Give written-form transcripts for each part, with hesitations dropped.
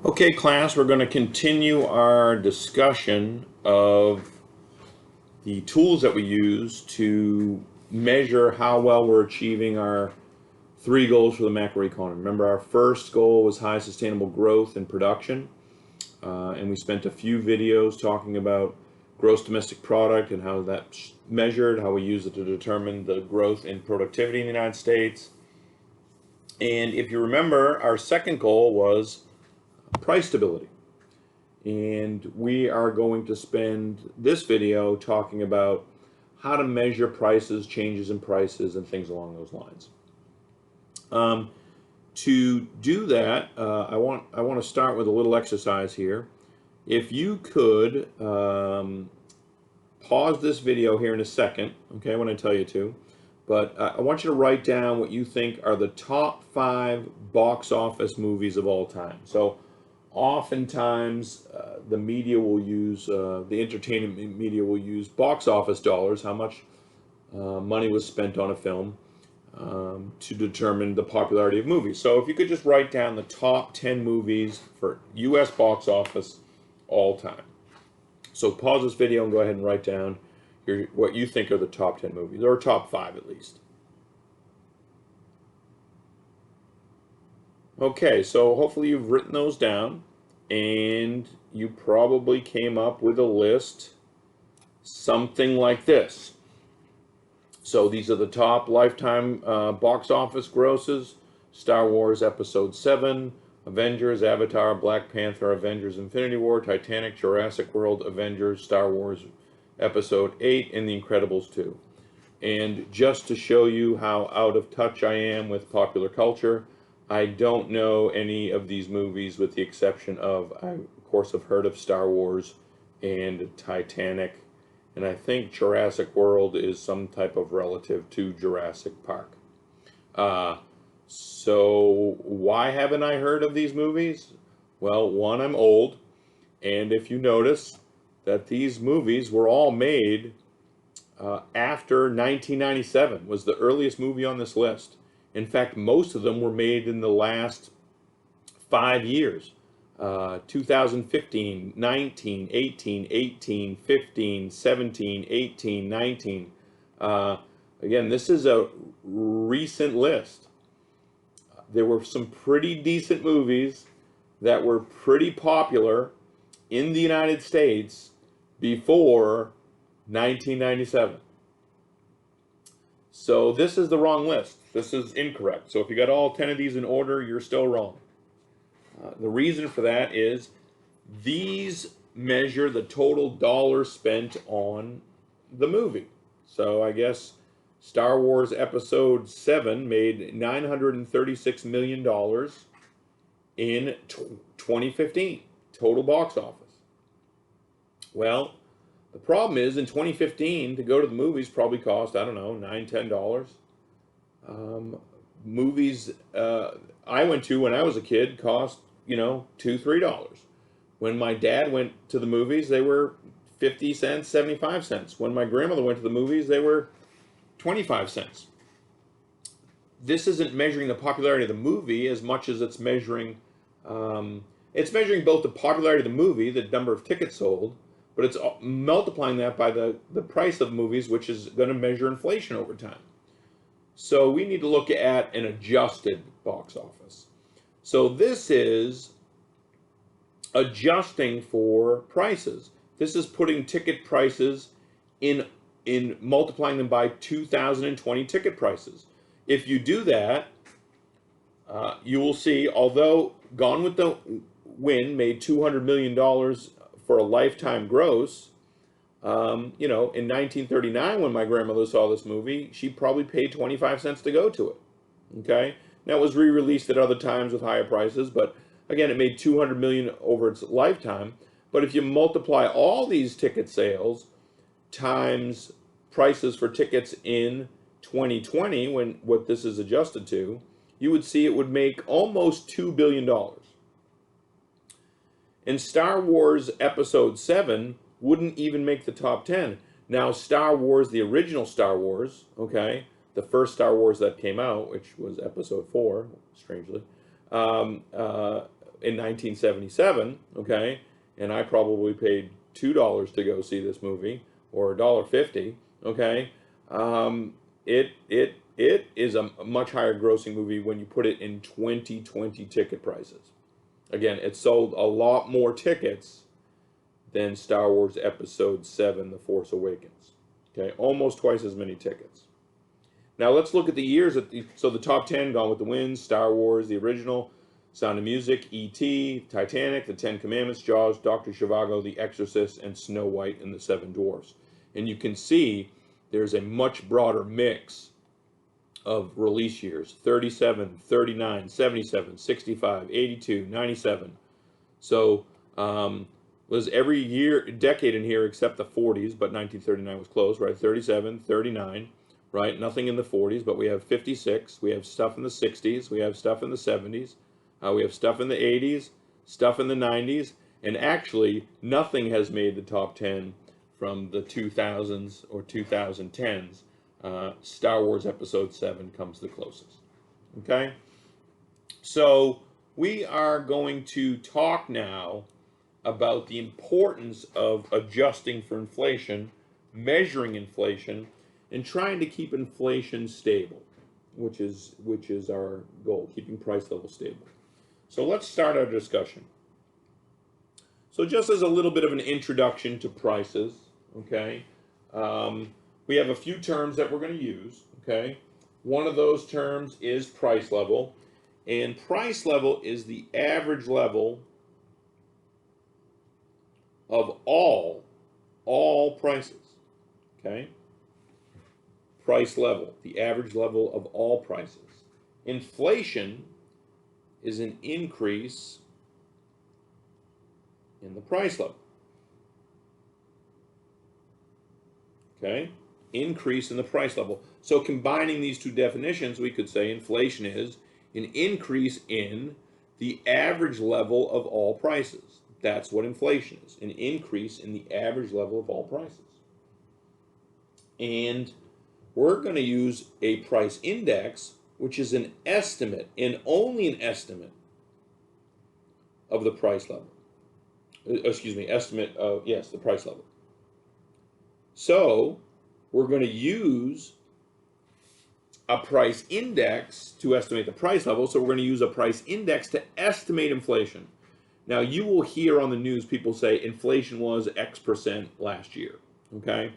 Okay, class, we're going to continue our discussion of the tools that we use to measure how well we're achieving our three goals for the macroeconomy. Remember, our first goal was high sustainable growth and production, and we spent a few videos talking about gross domestic product and how that's measured, how we use it to determine the growth in productivity in the United States. And if you remember, our second goal was price stability. And we are going to spend this video talking about how to measure prices, changes in prices, and things along those lines. To do that, I want to start with a little exercise here. If you could pause this video here in a second, okay, when I tell you to, but I want you to write down what you think are the top 5 box office movies of all time. So oftentimes the media will use, the entertainment media will use box office dollars, how much money was spent on a film, to determine the popularity of movies. So if you could just write down the top 10 movies for US box office all time. So pause this video and go ahead and write down what you think are the top 10 movies, or top 5 at least. Okay, so hopefully you've written those down and you probably came up with a list something like this. So these are the top lifetime box office grosses: Star Wars Episode 7, Avengers, Avatar, Black Panther, Avengers Infinity War, Titanic, Jurassic World, Avengers, Star Wars Episode 8, and The Incredibles 2. And just to show you how out of touch I am with popular culture, I don't know any of these movies with the exception of, I of course have heard of Star Wars and Titanic, and I think Jurassic World is some type of relative to Jurassic Park. So why haven't I heard of these movies? Well, one, I'm old, and if you notice that these movies were all made after 1997 was the earliest movie on this list. In fact, most of them were made in the last 5 years. 2015, 19, 18, 18, 15, 17, 18, 19. Again, this is a recent list. There were some pretty decent movies that were pretty popular in the United States before 1997. So this is the wrong list. This is incorrect. So if you got all 10 of these in order, you're still wrong. The reason for that is these measure the total dollars spent on the movie. So I guess Star Wars Episode 7 made $936 million in 2015, total box office. Well, the problem is in 2015, to go to the movies probably cost, I don't know, $9, $10. Movies I went to when I was a kid cost, $2, $3. When my dad went to the movies, they were 50 cents, 75 cents. When my grandmother went to the movies, they were 25 cents. This isn't measuring the popularity of the movie as much as it's measuring both the popularity of the movie, the number of tickets sold, but it's multiplying that by the price of movies, which is going to measure inflation over time. So we need to look at an adjusted box office. So this is adjusting for prices. This is putting ticket prices in multiplying them by 2020 ticket prices. If you do that, you will see, although Gone with the Wind made $200 million for a lifetime gross, in 1939, when my grandmother saw this movie, she probably paid 25 cents to go to it. Okay? Now, it was re-released at other times with higher prices, but again, it made 200 million over its lifetime. But if you multiply all these ticket sales times prices for tickets in 2020, when what this is adjusted to, you would see it would make almost $2 billion. And Star Wars Episode 7 wouldn't even make the top 10. Now, Star Wars, the original Star Wars, okay, the first Star Wars that came out, which was Episode 4, strangely, in 1977, okay, and I probably paid $2 to go see this movie, or $1.50, okay, it is a much higher grossing movie when you put it in 2020 ticket prices. Again, it sold a lot more tickets than Star Wars Episode 7, The Force Awakens. Okay, almost twice as many tickets. Now let's look at the years. So the top 10, Gone with the Wind, Star Wars, the original, Sound of Music, E.T., Titanic, The Ten Commandments, Jaws, Dr. Zhivago, The Exorcist, and Snow White and the Seven Dwarfs. And you can see there's a much broader mix of release years: 37, 39, 77, 65, 82, 97. So was every year, decade in here except the 40s, but 1939 was close, right? 37, 39, right? Nothing in the 40s, but we have 56. We have stuff in the 60s. We have stuff in the 70s. We have stuff in the 80s, stuff in the 90s, and actually nothing has made the top 10 from the 2000s or 2010s. Star Wars Episode 7 comes the closest. Okay? So we are going to talk now about the importance of adjusting for inflation, measuring inflation, and trying to keep inflation stable, which is our goal, keeping price levels stable. So let's start our discussion. So just as a little bit of an introduction to prices, okay, we have a few terms that we're going to use, okay. One of those terms is price level, and price level is the average level of all prices, okay? Price level, the average level of all prices. Inflation is an increase in the price level, okay? Increase in the price level. So combining these two definitions, we could say inflation is an increase in the average level of all prices. That's what inflation is, an increase in the average level of all prices. And we're going to use a price index, which is an estimate, and only an estimate of the price level. Estimate of, yes, the price level. So we're going to use a price index to estimate the price level. So we're going to use a price index to estimate inflation. Now, you will hear on the news people say inflation was X% last year, okay?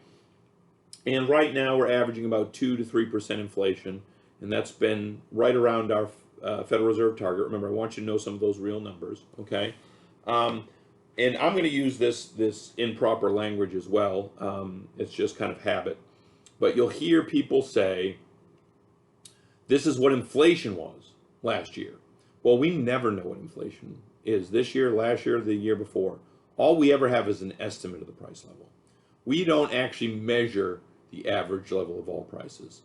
And right now we're averaging about 2 to 3% inflation, and that's been right around our Federal Reserve target. Remember, I want you to know some of those real numbers, okay? And I'm going to use this improper language as well. It's just kind of habit. But you'll hear people say, this is what inflation was last year. Well, we never know what inflation is this year, last year, the year before. All we ever have is an estimate of the price level. We don't actually measure the average level of all prices.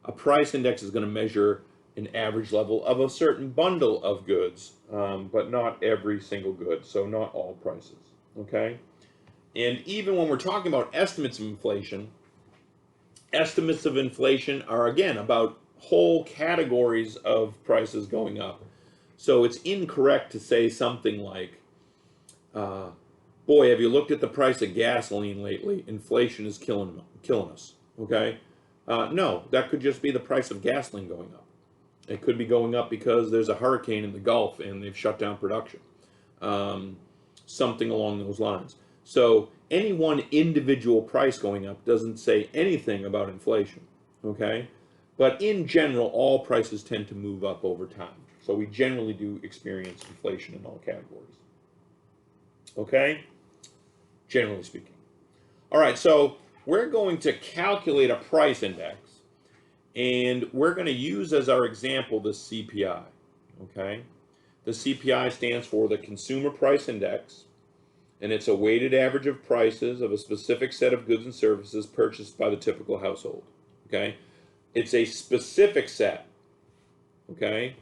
A price index is going to measure an average level of a certain bundle of goods, but not every single good, so not all prices, okay? And even when we're talking about estimates of inflation are, again, about whole categories of prices going up. So it's incorrect to say something like, boy, have you looked at the price of gasoline lately? Inflation is killing us, okay? No, that could just be the price of gasoline going up. It could be going up because there's a hurricane in the Gulf and they've shut down production. Something along those lines. So any one individual price going up doesn't say anything about inflation, okay? But in general, all prices tend to move up over time. So we generally do experience inflation in all categories. Okay? Generally speaking. All right, so we're going to calculate a price index, and we're going to use as our example the CPI. Okay? The CPI stands for the Consumer Price Index, and it's a weighted average of prices of a specific set of goods and services purchased by the typical household. Okay? It's a specific set. Okay?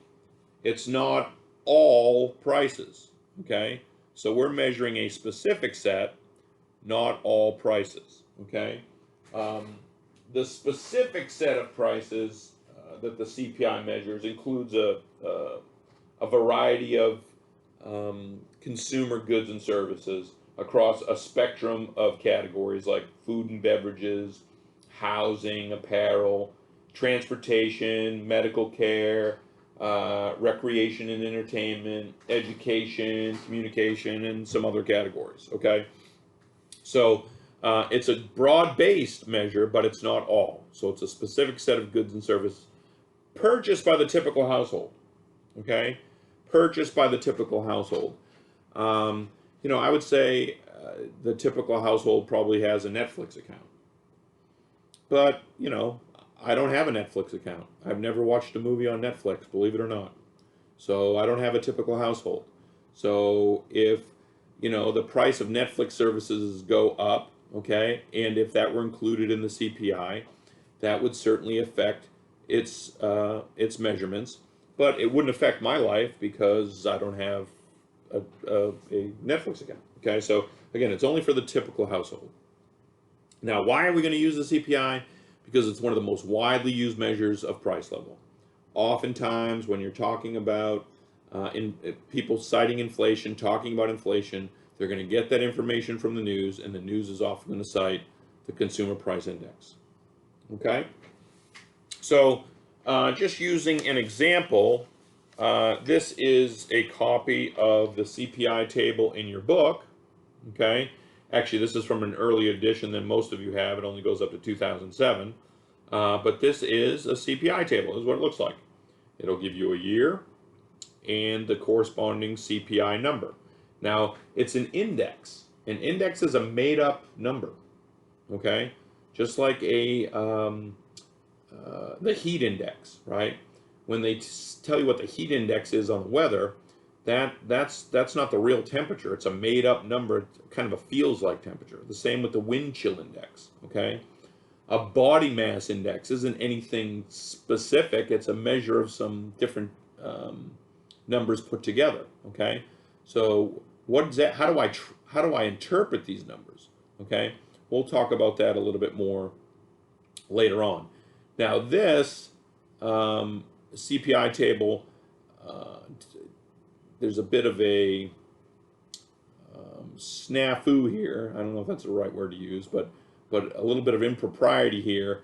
It's not all prices. Okay? So we're measuring a specific set, not all prices. Okay? The specific set of prices that the CPI measures includes a variety of consumer goods and services across a spectrum of categories like food and beverages, housing, apparel, transportation, medical care, recreation and entertainment, education, communication, and some other categories. Okay, so it's a broad-based measure, but it's not all. So it's a specific set of goods and services purchased by the typical household. Okay, purchased by the typical household. I would say the typical household probably has a Netflix account. But, I don't have a Netflix account. I've never watched a movie on Netflix, believe it or not. So I don't have a typical household. So if, the price of Netflix services go up, okay, and if that were included in the CPI, that would certainly affect its measurements. But it wouldn't affect my life because I don't have a Netflix account. Okay, so again, it's only for the typical household. Now, why are we going to use the CPI? Because it's one of the most widely used measures of price level. Oftentimes, when you're talking about people citing inflation, talking about inflation, they're going to get that information from the news, and the news is often going to cite the Consumer Price Index. Okay? So, just using an example, this is a copy of the CPI table in your book. Okay? Actually, this is from an early edition than most of you have. It only goes up to 2007. But this is a CPI table. This is what it looks like. It'll give you a year and the corresponding CPI number. Now, it's an index. An index is a made-up number. Okay? Just like the heat index, right? When they tell you what the heat index is on the weather, that's not the real temperature. It's a made-up number, kind of a feels-like temperature. The same with the wind chill index, okay? A body mass index isn't anything specific. It's a measure of some different numbers put together, okay? So what is that? How do I interpret these numbers, okay? We'll talk about that a little bit more later on. Now this CPI table, there's a bit of a snafu here. I don't know if that's the right word to use, but a little bit of impropriety here.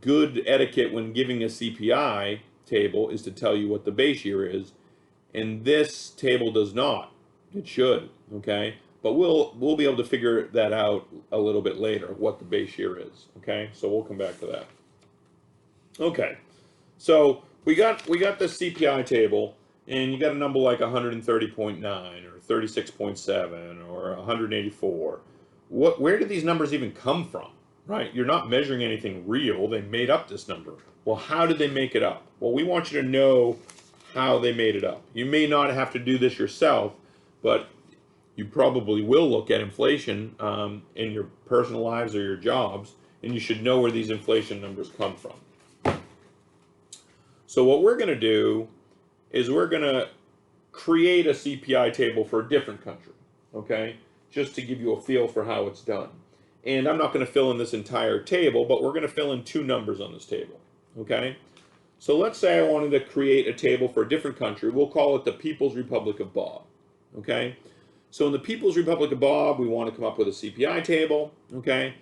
Good etiquette when giving a CPI table is to tell you what the base year is, and this table does not. It should, okay? But we'll be able to figure that out a little bit later, what the base year is, okay? So we'll come back to that. Okay, so we got the CPI table, and you got a number like 130.9 or 36.7 or 184. Where did these numbers even come from, right? You're not measuring anything real. They made up this number. Well, how did they make it up? Well, we want you to know how they made it up. You may not have to do this yourself, but you probably will look at inflation in your personal lives or your jobs, and you should know where these inflation numbers come from. So what we're going to do is we're going to create a CPI table for a different country, okay? Just to give you a feel for how it's done. And I'm not going to fill in this entire table, but we're going to fill in two numbers on this table, okay? So let's say I wanted to create a table for a different country. We'll call it the People's Republic of Bob, okay? So in the People's Republic of Bob, we want to come up with a CPI table, okay?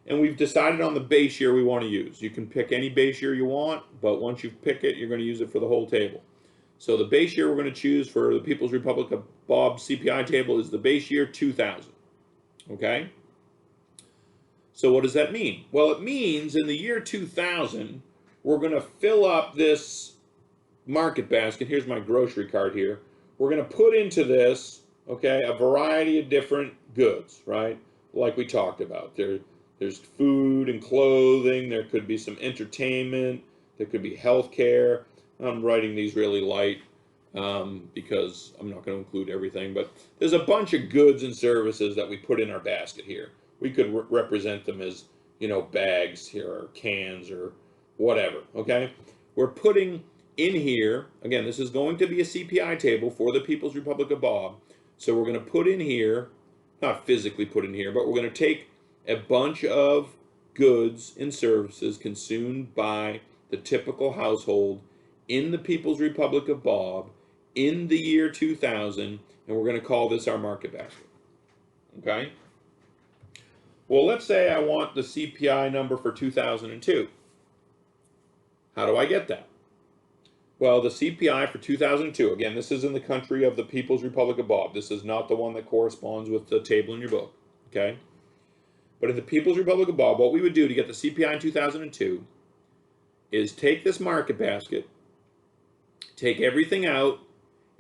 And we've decided on the base year we want to use. You can pick any base year you want, but once you pick it, you're going to use it for the whole table. So the base year we're going to choose for the People's Republic of Bob CPI table is the base year 2000, okay? So what does that mean? Well, it means in the year 2000, we're going to fill up this market basket. Here's my grocery cart here. We're going to put into this, okay, a variety of different goods, right? Like we talked about. There's food and clothing. There could be some entertainment. There could be healthcare. I'm writing these really light because I'm not going to include everything. But there's a bunch of goods and services that we put in our basket here. We could represent them as, bags here or cans or whatever, okay? We're putting in here, again, this is going to be a CPI table for the People's Republic of Bob. So we're going to put in here, not physically put in here, but we're going to take a bunch of goods and services consumed by the typical household in the People's Republic of Bob in the year 2000, and we're going to call this our market basket. Okay? Well, let's say I want the CPI number for 2002. How do I get that? Well, the CPI for 2002, again, this is in the country of the People's Republic of Bob. This is not the one that corresponds with the table in your book, okay? But in the People's Republic of Bob, what we would do to get the CPI in 2002 is take this market basket, take everything out,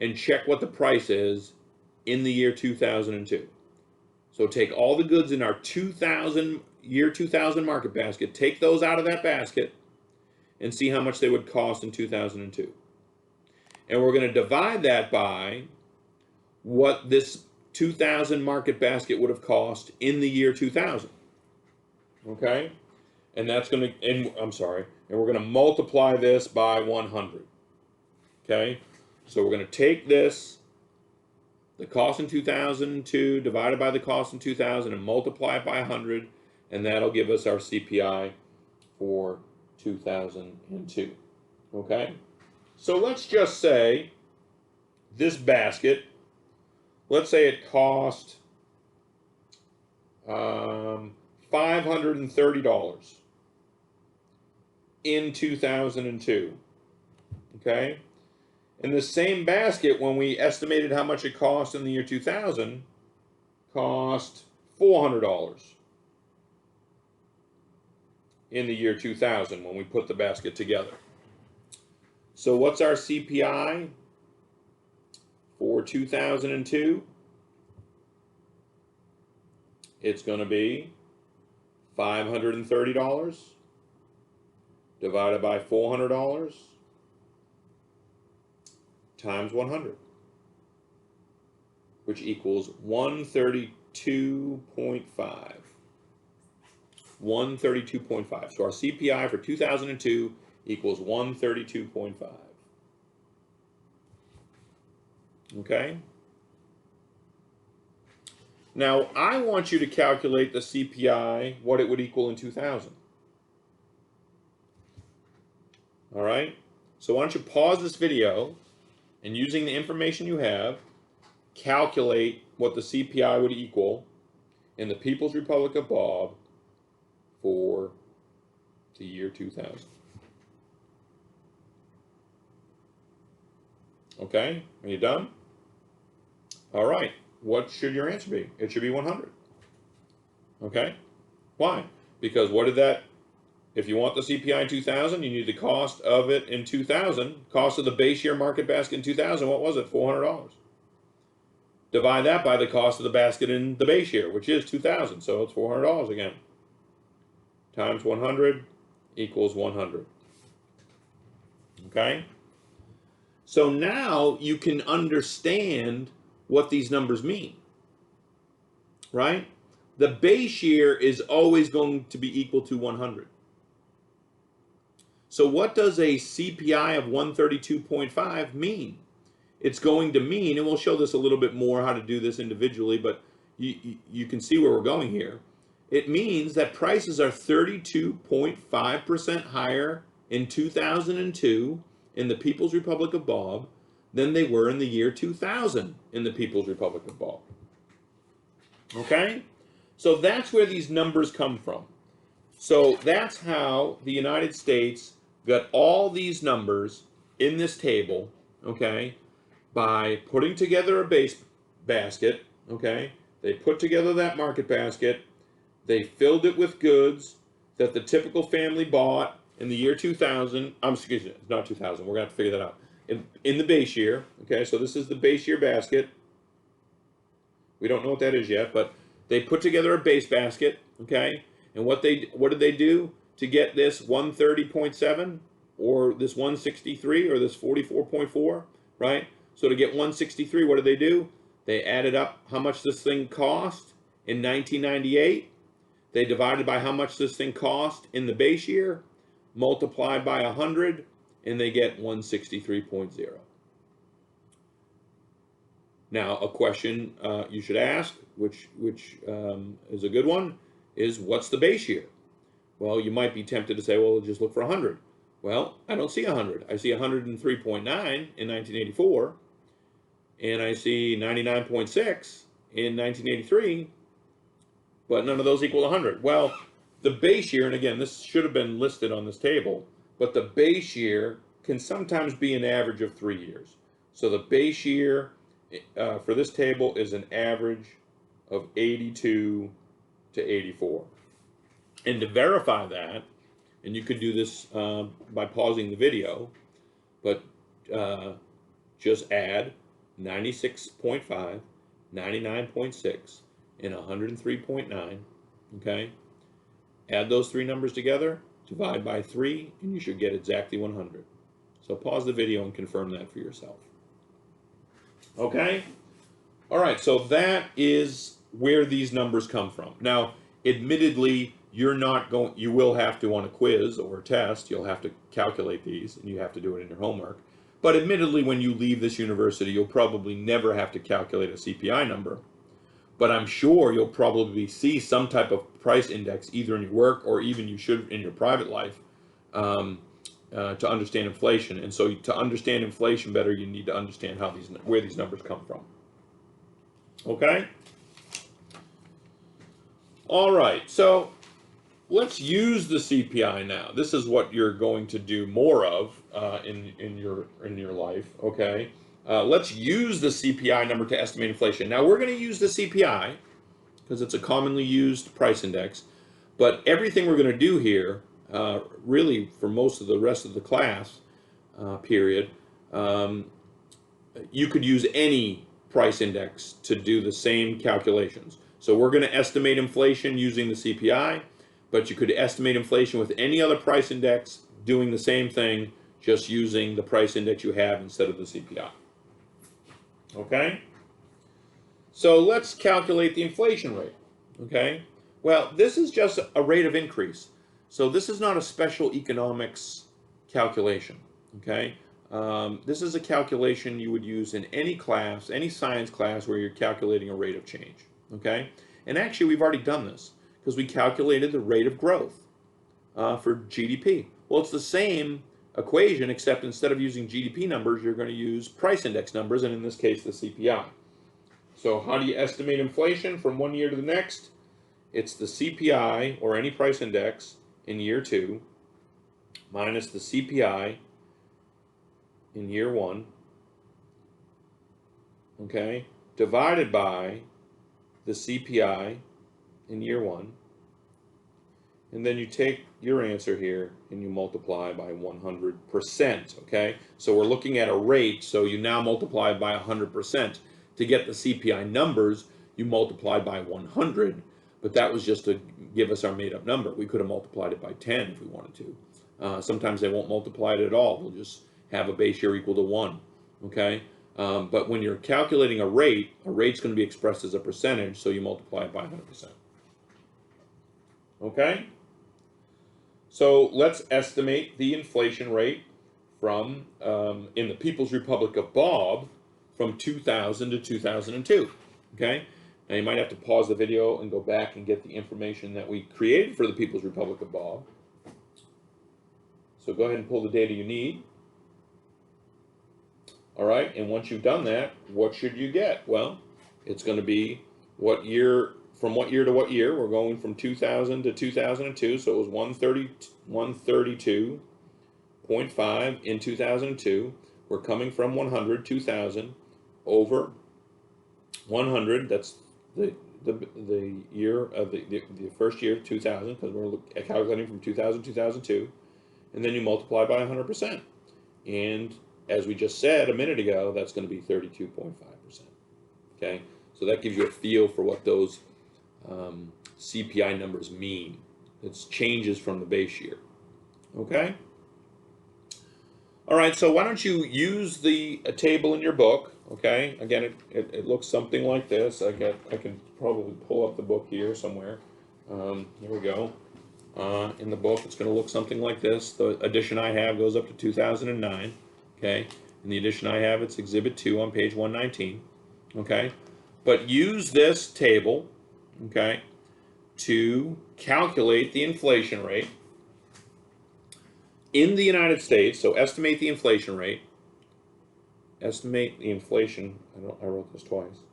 and check what the price is in the year 2002. So take all the goods in our year 2000 market basket, take those out of that basket, and see how much they would cost in 2002. And we're going to divide that by what this 2000 market basket would have cost in the year 2000. Okay? And that's going to, and we're going to multiply this by 100. Okay? So we're going to take this, the cost in 2002 divided by the cost in 2000, and multiply it by 100, and that'll give us our CPI for 2002. Okay? So let's just say this basket, let's say it cost $530 in 2002. Okay? And the same basket, when we estimated how much it cost in the year 2000, cost $400 in the year 2000 when we put the basket together. So what's our CPI for 2002? It's going to be $530 divided by $400 times 100, which equals 132.5. 132.5. So our CPI for 2002 equals 132.5. Okay? Now, I want you to calculate the CPI, what it would equal in 2000. All right? So why don't you pause this video, and using the information you have, calculate what the CPI would equal in the People's Republic of Bob for the year 2000. Okay, are you done? All right, what should your answer be? It should be 100. Okay, why? Because what did that, if you want the CPI in 2000, you need the cost of it in 2000, cost of the base year market basket in 2000, what was it? $400. Divide that by the cost of the basket in the base year, which is 2000, so it's $400 again. Times 100 equals 100. Okay? So now you can understand what these numbers mean, right? The base year is always going to be equal to 100. So what does a CPI of 132.5 mean? It's going to mean, and we'll show this a little bit more how to do this individually, but you can see where we're going here. It means that prices are 32.5% higher in 2002 in the People's Republic of Bob than they were in the year 2000 in the People's Republic of Bob. Okay? So that's where these numbers come from. So that's how the United States got all these numbers in this table, okay, by putting together a base basket, okay? They put together that market basket. They filled it with goods that the typical family bought in the year 2000. Excuse me, it's not 2000. We're going to have to figure that out. In the base year, okay, so this is the base year basket. We don't know what that is yet, but they put together a base basket, okay? And what did they do to get this 130.7 or this 163 or this 44.4, right? So to get 163, what did they do? They added up how much this thing cost in 1998. They divided by how much this thing cost in the base year, multiplied by 100, and they get 163.0. Now, a question you should ask, which is a good one, is what's the base year? Well, you might be tempted to say, well, just look for 100. Well, I don't see 100. I see 103.9 in 1984. and I see 99.6 in 1983, but none of those equal 100. Well, the base year, and again, this should have been listed on this table, but the base year can sometimes be an average of 3 years. So the base year for this table is an average of 82 to 84. And to verify that, and you could do this by pausing the video, but just add 96.5, 99.6, and 103.9, okay? Add those three numbers together, divide by 3, and you should get exactly 100. So pause the video and confirm that for yourself. Okay? All right, so that is where these numbers come from. Now, admittedly, you will have to on a quiz or a test, you'll have to calculate these, and you have to do it in your homework. But admittedly, when you leave this university, you'll probably never have to calculate a CPI number. But I'm sure you'll probably see some type of price index either in your work or even you should in your private life to understand inflation. And so to understand inflation better, you need to understand where these numbers come from. Okay? All right, so let's use the CPI now. This is what you're going to do more of in your life. Okay, let's use the CPI number to estimate inflation. Now we're going to use the CPI because it's a commonly used price index. But everything we're going to do here, really for most of the rest of the class period, you could use any price index to do the same calculations. So we're going to estimate inflation using the CPI. But you could estimate inflation with any other price index doing the same thing, just using the price index you have instead of the CPI. Okay? So let's calculate the inflation rate. Okay? Well, this is just a rate of increase. So this is not a special economics calculation. Okay? This is a calculation you would use in any class, any science class where you're calculating a rate of change. Okay? And actually, we've already done this, because we calculated the rate of growth for GDP. Well, it's the same equation, except instead of using GDP numbers, you're going to use price index numbers, and in this case, the CPI. So how do you estimate inflation from one year to the next? It's the CPI, or any price index, in year 2, minus the CPI in year 1, okay, divided by the CPI in year 1, and then you take your answer here and you multiply by 100%, okay? So we're looking at a rate, so you now multiply by 100%. To get the CPI numbers, you multiply by 100, but that was just to give us our made-up number. We could have multiplied it by 10 if we wanted to. Sometimes they won't multiply it at all. They'll just have a base year equal to 1, okay? But when you're calculating a rate's going to be expressed as a percentage, so you multiply it by 100%. Okay? So let's estimate the inflation rate from, in the People's Republic of Bob, from 2000 to 2002. Okay? Now you might have to pause the video and go back and get the information that we created for the People's Republic of Bob. So go ahead and pull the data you need. All right, and once you've done that, what should you get? Well, it's going to be what year, from what year to what year. We're going from 2000 to 2002, so it was 132.5 in 2002. We're coming from 100, 2000, over 100, that's the year of the first year, 2000, because we're calculating from 2000 to 2002, and then you multiply by 100%. And as we just said a minute ago, that's going to be 32.5%. Okay, so that gives you a feel for what those CPI numbers mean. It's changes from the base year. Okay. All right. So why don't you use the table in your book? Okay. Again, it looks something like this. I can probably pull up the book here somewhere. Here we go. In the book, it's going to look something like this. The edition I have goes up to 2009. Okay, in the edition I have, it's Exhibit 2 on page 119. Okay, but use this table, okay, to calculate the inflation rate in the United States. So estimate the inflation rate estimate the inflation. I wrote this twice.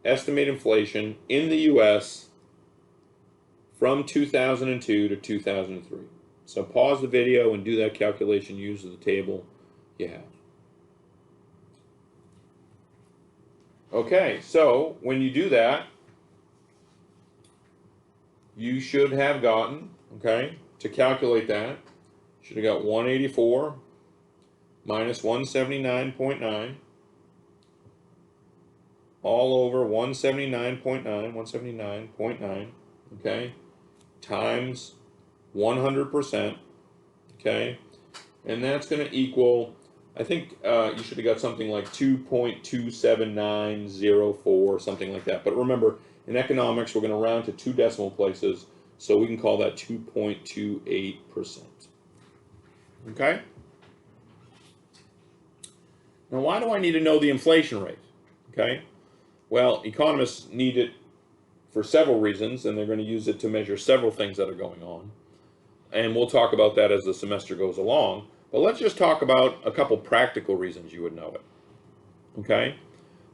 Estimate inflation in the U.S. from 2002 to 2003. So pause the video and do that calculation. Use the table you have. Okay, so when you do that, you should have gotten, okay, to calculate that, should have got 184 minus 179.9 all over 179.9, okay, times 100%, okay, and that's going to equal, I think you should have got something like 2.27904, something like that. But remember, in economics, we're going to round to 2 decimal places, so we can call that 2.28%. Okay? Now, why do I need to know the inflation rate? Okay? Well, economists need it for several reasons, and they're going to use it to measure several things that are going on. And we'll talk about that as the semester goes along. But let's just talk about a couple practical reasons you would know it. Okay?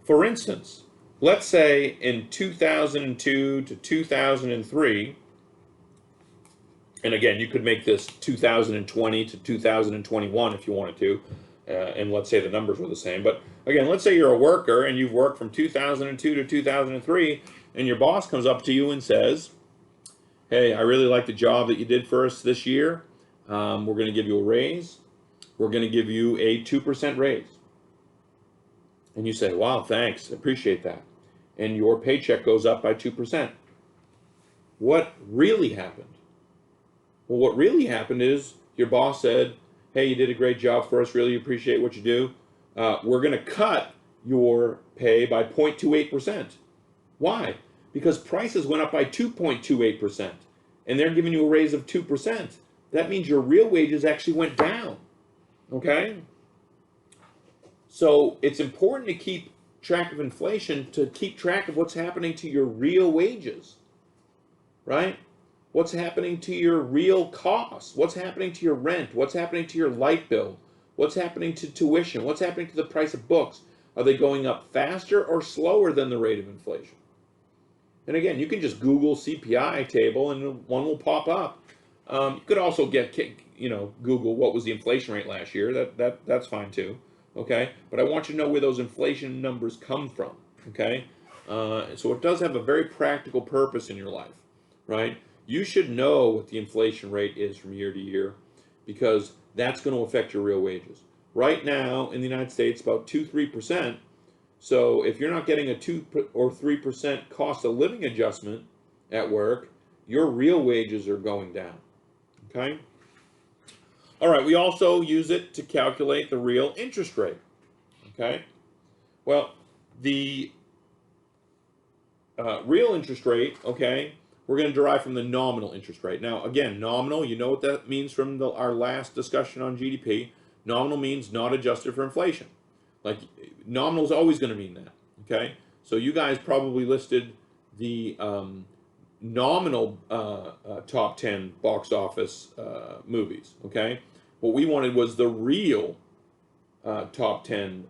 For instance, let's say in 2002 to 2003, and again, you could make this 2020 to 2021 if you wanted to, and let's say the numbers were the same. But again, let's say you're a worker and you've worked from 2002 to 2003, and your boss comes up to you and says, hey, I really like the job that you did for us this year. We're going to give you a raise. We're going to give you a 2% raise. And you say, wow, thanks, appreciate that. And your paycheck goes up by 2%. What really happened? Well, what really happened is your boss said, hey, you did a great job for us, really appreciate what you do. We're going to cut your pay by 0.28%. Why? Because prices went up by 2.28%, and they're giving you a raise of 2%. That means your real wages actually went down. Okay? So it's important to keep track of inflation, to keep track of what's happening to your real wages, right? What's happening to your real costs? What's happening to your rent? What's happening to your light bill? What's happening to tuition? What's happening to the price of books? Are they going up faster or slower than the rate of inflation? And again, you can just Google CPI table and one will pop up. You could also Google what was the inflation rate last year. That's fine too. Okay, but I want you to know where those inflation numbers come from. Okay, so it does have a very practical purpose in your life, right? You should know what the inflation rate is from year to year, because that's going to affect your real wages. Right now in the United States, about 2-3%. So if you're not getting a 2 or 3% cost of living adjustment at work, your real wages are going down. Okay. All right, we also use it to calculate the real interest rate. Okay, well, the real interest rate, okay, we're going to derive from the nominal interest rate. Now, again, nominal, you know what that means from our last discussion on GDP. Nominal means not adjusted for inflation. Like, nominal is always going to mean that. Okay, so you guys probably listed the nominal top 10 box office movies. Okay, what we wanted was the real top 10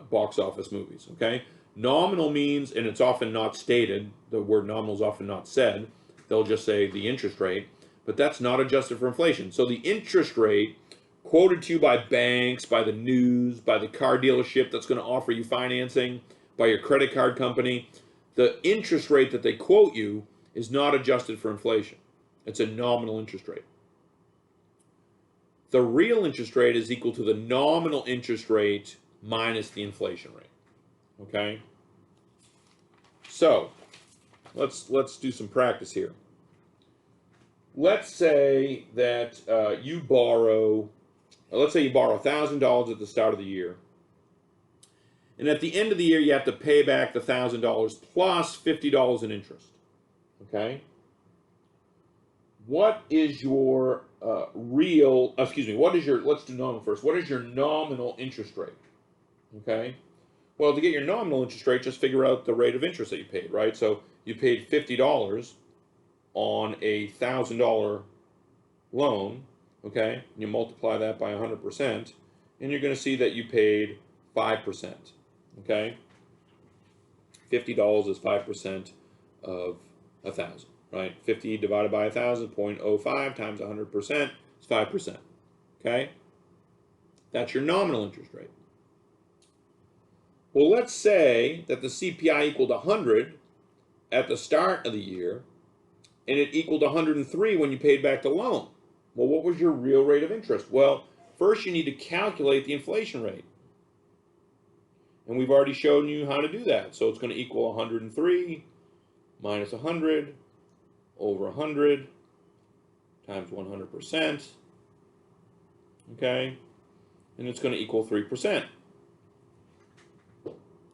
box office movies. Okay, nominal means, and it's often not stated, the word nominal is often not said, they'll just say the interest rate, but that's not adjusted for inflation. So the interest rate quoted to you by banks, by the news, by the car dealership that's going to offer you financing, by your credit card company, the interest rate that they quote you is not adjusted for inflation. It's a nominal interest rate. The real interest rate is equal to the nominal interest rate minus the inflation rate. Okay? So, let's do some practice here. Let's say that you borrow $1,000 at the start of the year. And at the end of the year, you have to pay back the $1,000 plus $50 in interest. Okay? What is your let's do nominal first. What is your nominal interest rate? Okay? Well, to get your nominal interest rate, just figure out the rate of interest that you paid, right? So you paid $50 on a $1,000 loan, okay? And you multiply that by 100%, and you're going to see that you paid 5%. Okay? $50 is 5% of 1,000, right? 50 divided by 1,000, 0.05 times 100% is 5%. Okay? That's your nominal interest rate. Well, let's say that the CPI equaled 100 at the start of the year, and it equaled 103 when you paid back the loan. Well, what was your real rate of interest? Well, first you need to calculate the inflation rate. And we've already shown you how to do that. So it's going to equal 103 minus 100 over 100 times 100%. Okay? And it's going to equal 3%.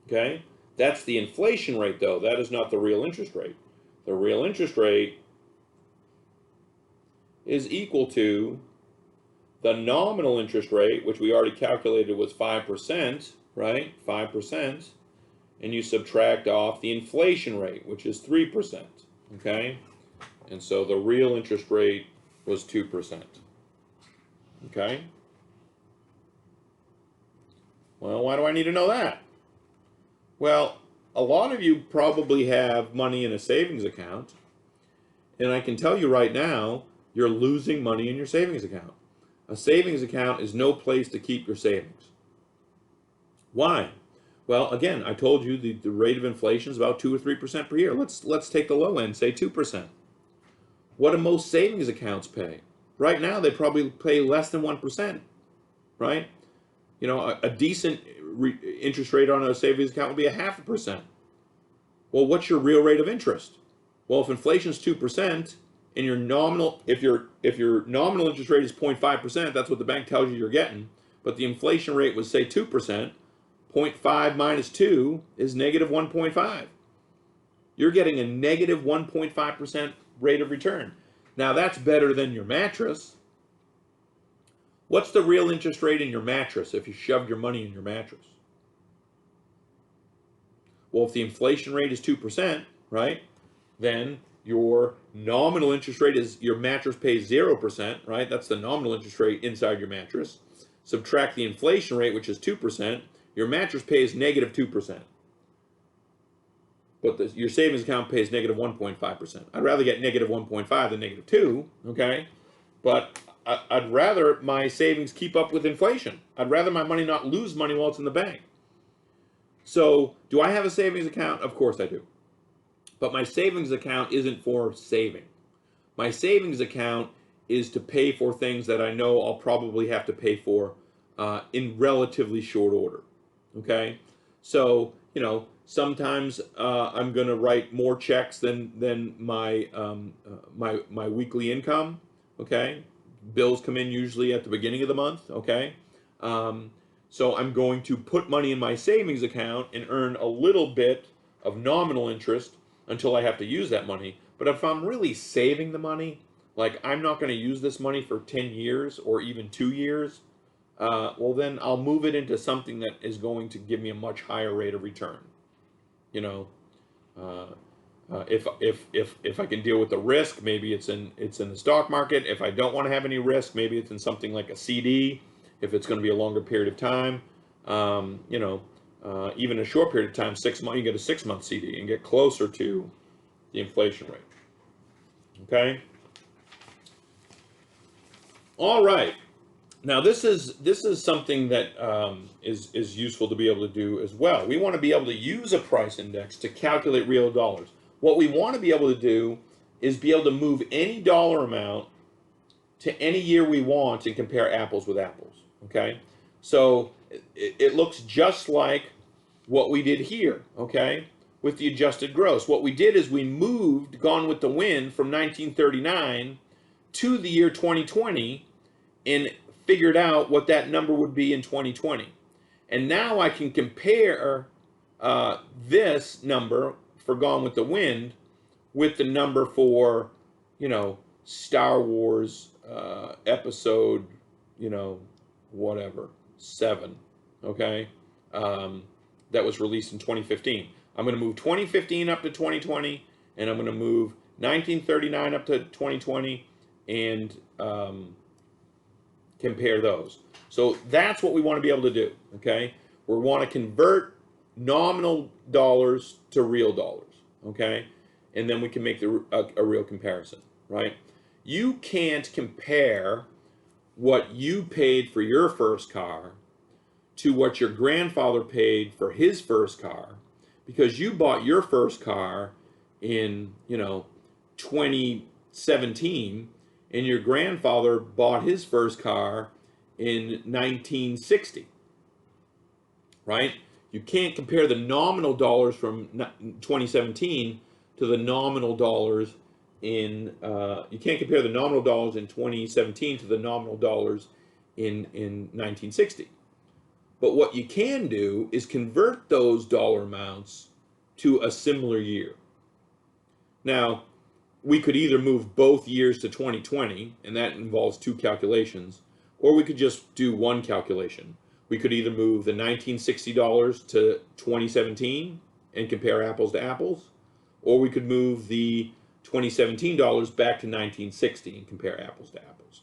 Okay? That's the inflation rate, though. That is not the real interest rate. The real interest rate is equal to the nominal interest rate, which we already calculated was 5%, right? 5%. And you subtract off the inflation rate, which is 3%. Okay? And so the real interest rate was 2%. Okay? Well, why do I need to know that? Well, a lot of you probably have money in a savings account, and I can tell you right now, you're losing money in your savings account. A savings account is no place to keep your savings. Why? Well, again, I told you the rate of inflation is about 2 or 3% per year. Let's take the low end, say 2%. What do most savings accounts pay? Right now, they probably pay less than 1%, right? You know, a decent interest rate on a savings account would be 0.5%. Well, what's your real rate of interest? Well, if inflation is 2% and your nominal, if your nominal interest rate is 0.5%, that's what the bank tells you you're getting. But the inflation rate was say 2%. 0.5 minus 2 is negative 1.5. You're getting a negative 1.5% rate of return. Now that's better than your mattress. What's the real interest rate in your mattress if you shoved your money in your mattress? Well, if the inflation rate is 2%, right, then your nominal interest rate is, your mattress pays 0%, right? That's the nominal interest rate inside your mattress. Subtract the inflation rate, which is 2%, your mattress pays negative 2%. But your savings account pays negative 1.5%. I'd rather get negative 1.5 than negative 2, okay? But I'd rather my savings keep up with inflation. I'd rather my money not lose money while it's in the bank. So, do I have a savings account? Of course I do. But my savings account isn't for saving. My savings account is to pay for things that I know I'll probably have to pay for in relatively short order. Okay? So, you know, sometimes I'm going to write more checks than my my weekly income. Okay? Bills come in usually at the beginning of the month. Okay? So I'm going to put money in my savings account and earn a little bit of nominal interest until I have to use that money. But if I'm really saving the money, like I'm not going to use this money for 10 years or even 2 years, well then I'll move it into something that is going to give me a much higher rate of return. You know, if I can deal with the risk, maybe it's in the stock market. If I don't want to have any risk, maybe it's in something like a CD. If it's going to be a longer period of time, you know, even a short period of time, 6 months, you get a 6-month CD and get closer to the inflation rate. Okay. All right. Now this is something that is useful to be able to do as well. We want to be able to use a price index to calculate real dollars. What we want to be able to do is be able to move any dollar amount to any year we want and compare apples with apples. Okay, so it looks just like what we did here. Okay, with the adjusted gross, what we did is we moved Gone with the Wind from 1939 to the year 2020 and figured out what that number would be in 2020. And now I can compare this number for Gone with the Wind with the number for, you know, Star Wars episode, you know, whatever, 7, okay, that was released in 2015. I'm going to move 2015 up to 2020, and I'm going to move 1939 up to 2020, and compare those. So that's what we want to be able to do, okay? we want to convert nominal dollars to real dollars, okay? And then we can make a real comparison, right? You can't compare what you paid for your first car to what your grandfather paid for his first car, because you bought your first car in, 2017, and your grandfather bought his first car in 1960, right? You can't compare the nominal dollars from 2017 to the nominal dollars you can't compare the nominal dollars in 2017 to the nominal dollars in 1960. But what you can do is convert those dollar amounts to a similar year. Now, we could either move both years to 2020, and that involves two calculations, or we could just do one calculation. We could either move the $1960 to 2017 and compare apples to apples, or we could move the 2017 dollars back to 1960 and compare apples to apples.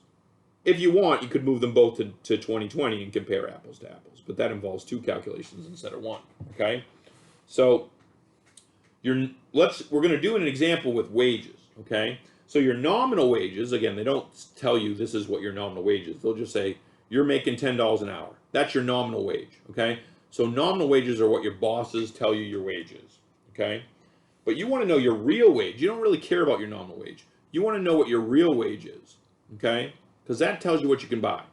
If you want, you could move them both to 2020 and compare apples to apples, but that involves two calculations instead of one, okay? So we're going to do an example with wages, okay? So your nominal wages, again, they don't tell you this is what your nominal wage is. They'll just say you're making $10 an hour. That's your nominal wage, okay? So nominal wages are what your bosses tell you your wage is, okay? But you want to know your real wage. You don't really care about your nominal wage. You want to know what your real wage is, okay? Because that tells you what you can buy.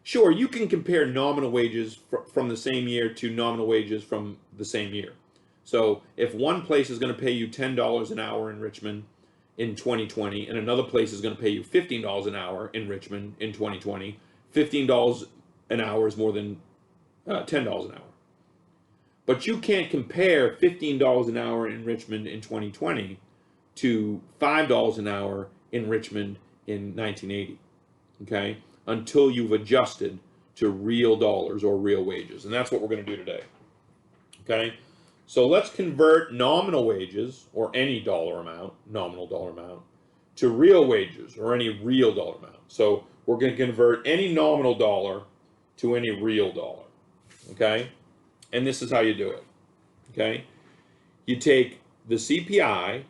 Sure, you can compare nominal wages from the same year to nominal wages from the same year. So if one place is going to pay you $10 an hour in Richmond in 2020, and another place is going to pay you $15 an hour in Richmond in 2020, $15 an hour is more than $10 an hour. But you can't compare $15 an hour in Richmond in 2020 to $5 an hour in Richmond in 1980, okay? Until you've adjusted to real dollars or real wages. And that's what we're going to do today, okay? So let's convert nominal wages, or any dollar amount, nominal dollar amount, to real wages, or any real dollar amount. So we're going to convert any nominal dollar to any real dollar, okay? And this is how you do it, okay? You take the CPI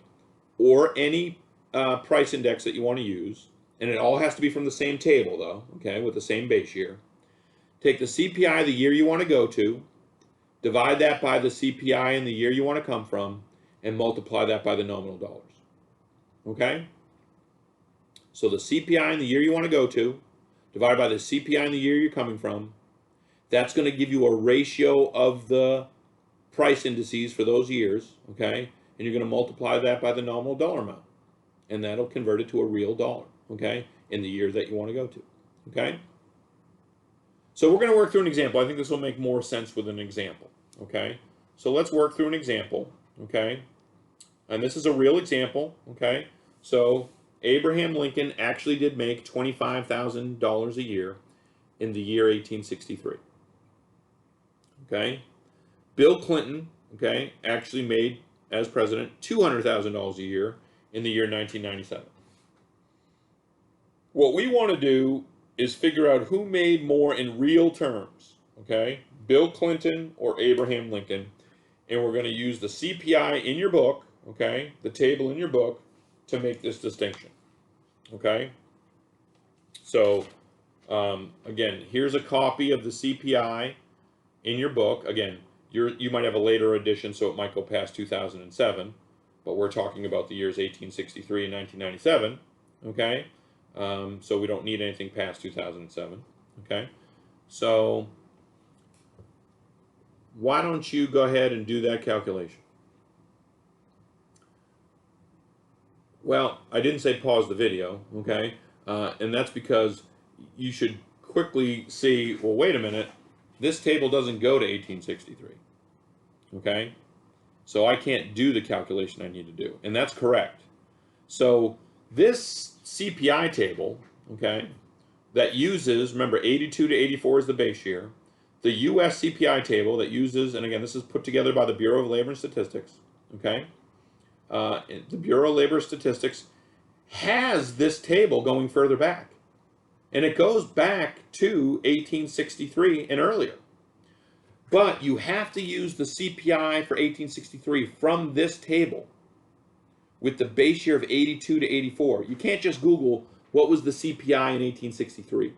or any price index that you want to use, and it all has to be from the same table though, okay, with the same base year. Take the CPI the year you want to go to, divide that by the CPI in the year you want to come from, and multiply that by the nominal dollars, okay? So the CPI in the year you want to go to, divided by the CPI in the year you're coming from, that's going to give you a ratio of the price indices for those years, okay? And you're going to multiply that by the nominal dollar amount. And that'll convert it to a real dollar, okay? In the year that you want to go to, okay? So we're going to work through an example. I think this will make more sense with an example, okay? So let's work through an example, okay? And this is a real example, okay? So Abraham Lincoln actually did make $25,000 a year in the year 1863. Okay, Bill Clinton, okay, actually made, as president, $200,000 a year in the year 1997. What we want to do is figure out who made more in real terms, okay, Bill Clinton or Abraham Lincoln, and we're going to use the CPI in your book, okay, the table in your book, to make this distinction, okay. So, again, here's a copy of the CPI in your book. Again, you might have a later edition, so it might go past 2007, but we're talking about the years 1863 and 1997, okay? So we don't need anything past 2007, okay? So why don't you go ahead and do that calculation? Well, I didn't say pause the video, okay? And that's because you should quickly see, well, wait a minute, this table doesn't go to 1863, okay? So I can't do the calculation I need to do, and that's correct. So this CPI table, okay, that uses, remember 82 to 84 is the base year, the US CPI table that uses, and again, this is put together by the Bureau of Labor and Statistics, okay? The Bureau of Labor Statistics has this table going further back. And it goes back to 1863 and earlier. But you have to use the CPI for 1863 from this table with the base year of 82 to 84. You can't just Google what was the CPI in 1863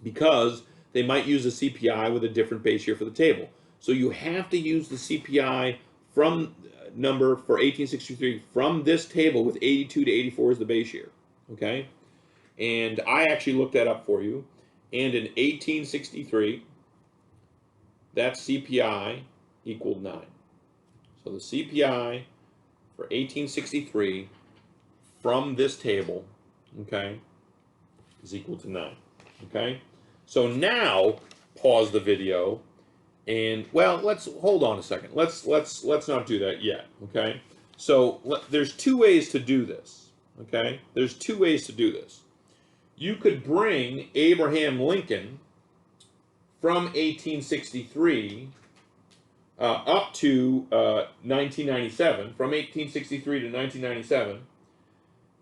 because they might use a CPI with a different base year for the table. So you have to use the CPI from number for 1863 from this table with 82 to 84 as the base year. Okay? And I actually looked that up for you. And in 1863, that CPI equaled 9. So the CPI for 1863 from this table, okay, is equal to 9. Okay? So now pause the video and, well, let's hold on a second. Let's not do that yet, okay? So there's two ways to do this, okay? There's two ways to do this. You could bring Abraham Lincoln from 1863 up to 1997, from 1863 to 1997,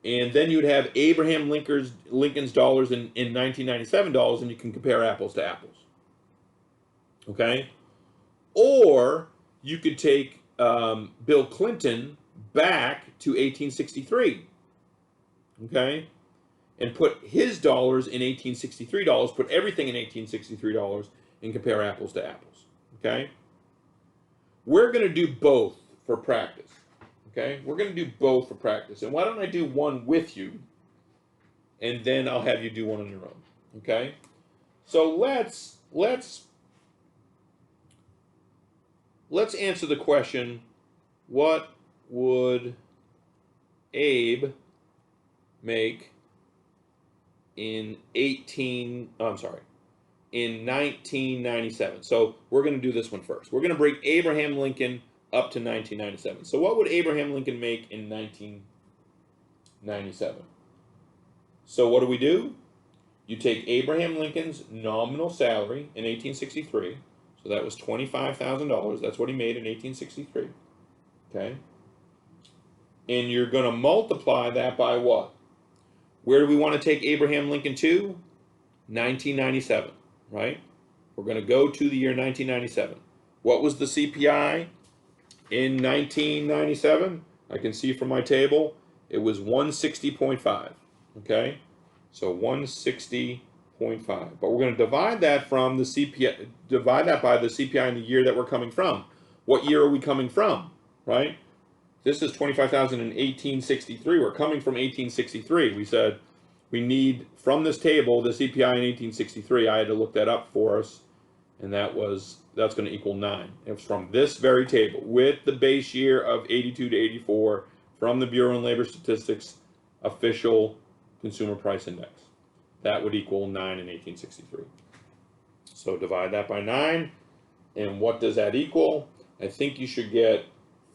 and then you'd have Abraham Lincoln's dollars in 1997 dollars, and you can compare apples to apples. Okay? Or you could take Bill Clinton back to 1863. Okay? And put his dollars in 1863 dollars, put everything in 1863 dollars, and compare apples to apples. Okay? We're going to do both for practice. Okay? We're going to do both for practice. And why don't I do one with you, and then I'll have you do one on your own. Okay? So let's answer the question, what would Abe make in 1997. So we're going to do this one first. We're going to bring Abraham Lincoln up to 1997. So what would Abraham Lincoln make in 1997? So what do? You take Abraham Lincoln's nominal salary in 1863. So that was $25,000. That's what he made in 1863. Okay? And you're going to multiply that by what? Where do we want to take Abraham Lincoln to? 1997, right? We're going to go to the year 1997. What was the CPI in 1997? I can see from my table, it was 160.5, okay? So 160.5. But we're going to divide that from the CPI, divide that by the CPI in the year that we're coming from. What year are we coming from, right? This is 25,000 in 1863. We're coming from 1863. We said we need, from this table, the CPI in 1863. I had to look that up for us, and that's going to equal 9. It's from this very table, with the base year of 82 to 84, from the Bureau of Labor Statistics official consumer price index. That would equal 9 in 1863. So divide that by 9, and what does that equal? I think you should get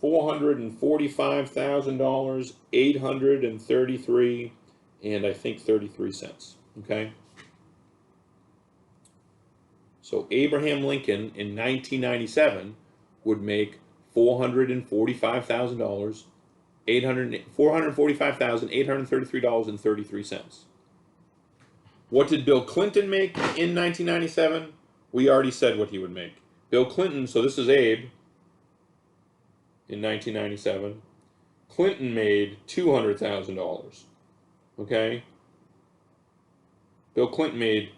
$445,000, 833, and I think 33 cents. Okay? So Abraham Lincoln in 1997 would make $445,000, $833.33. What did Bill Clinton make in 1997? We already said what he would make. Bill Clinton, so this is Abe, in 1997. Clinton made $200,000. Okay? Bill Clinton made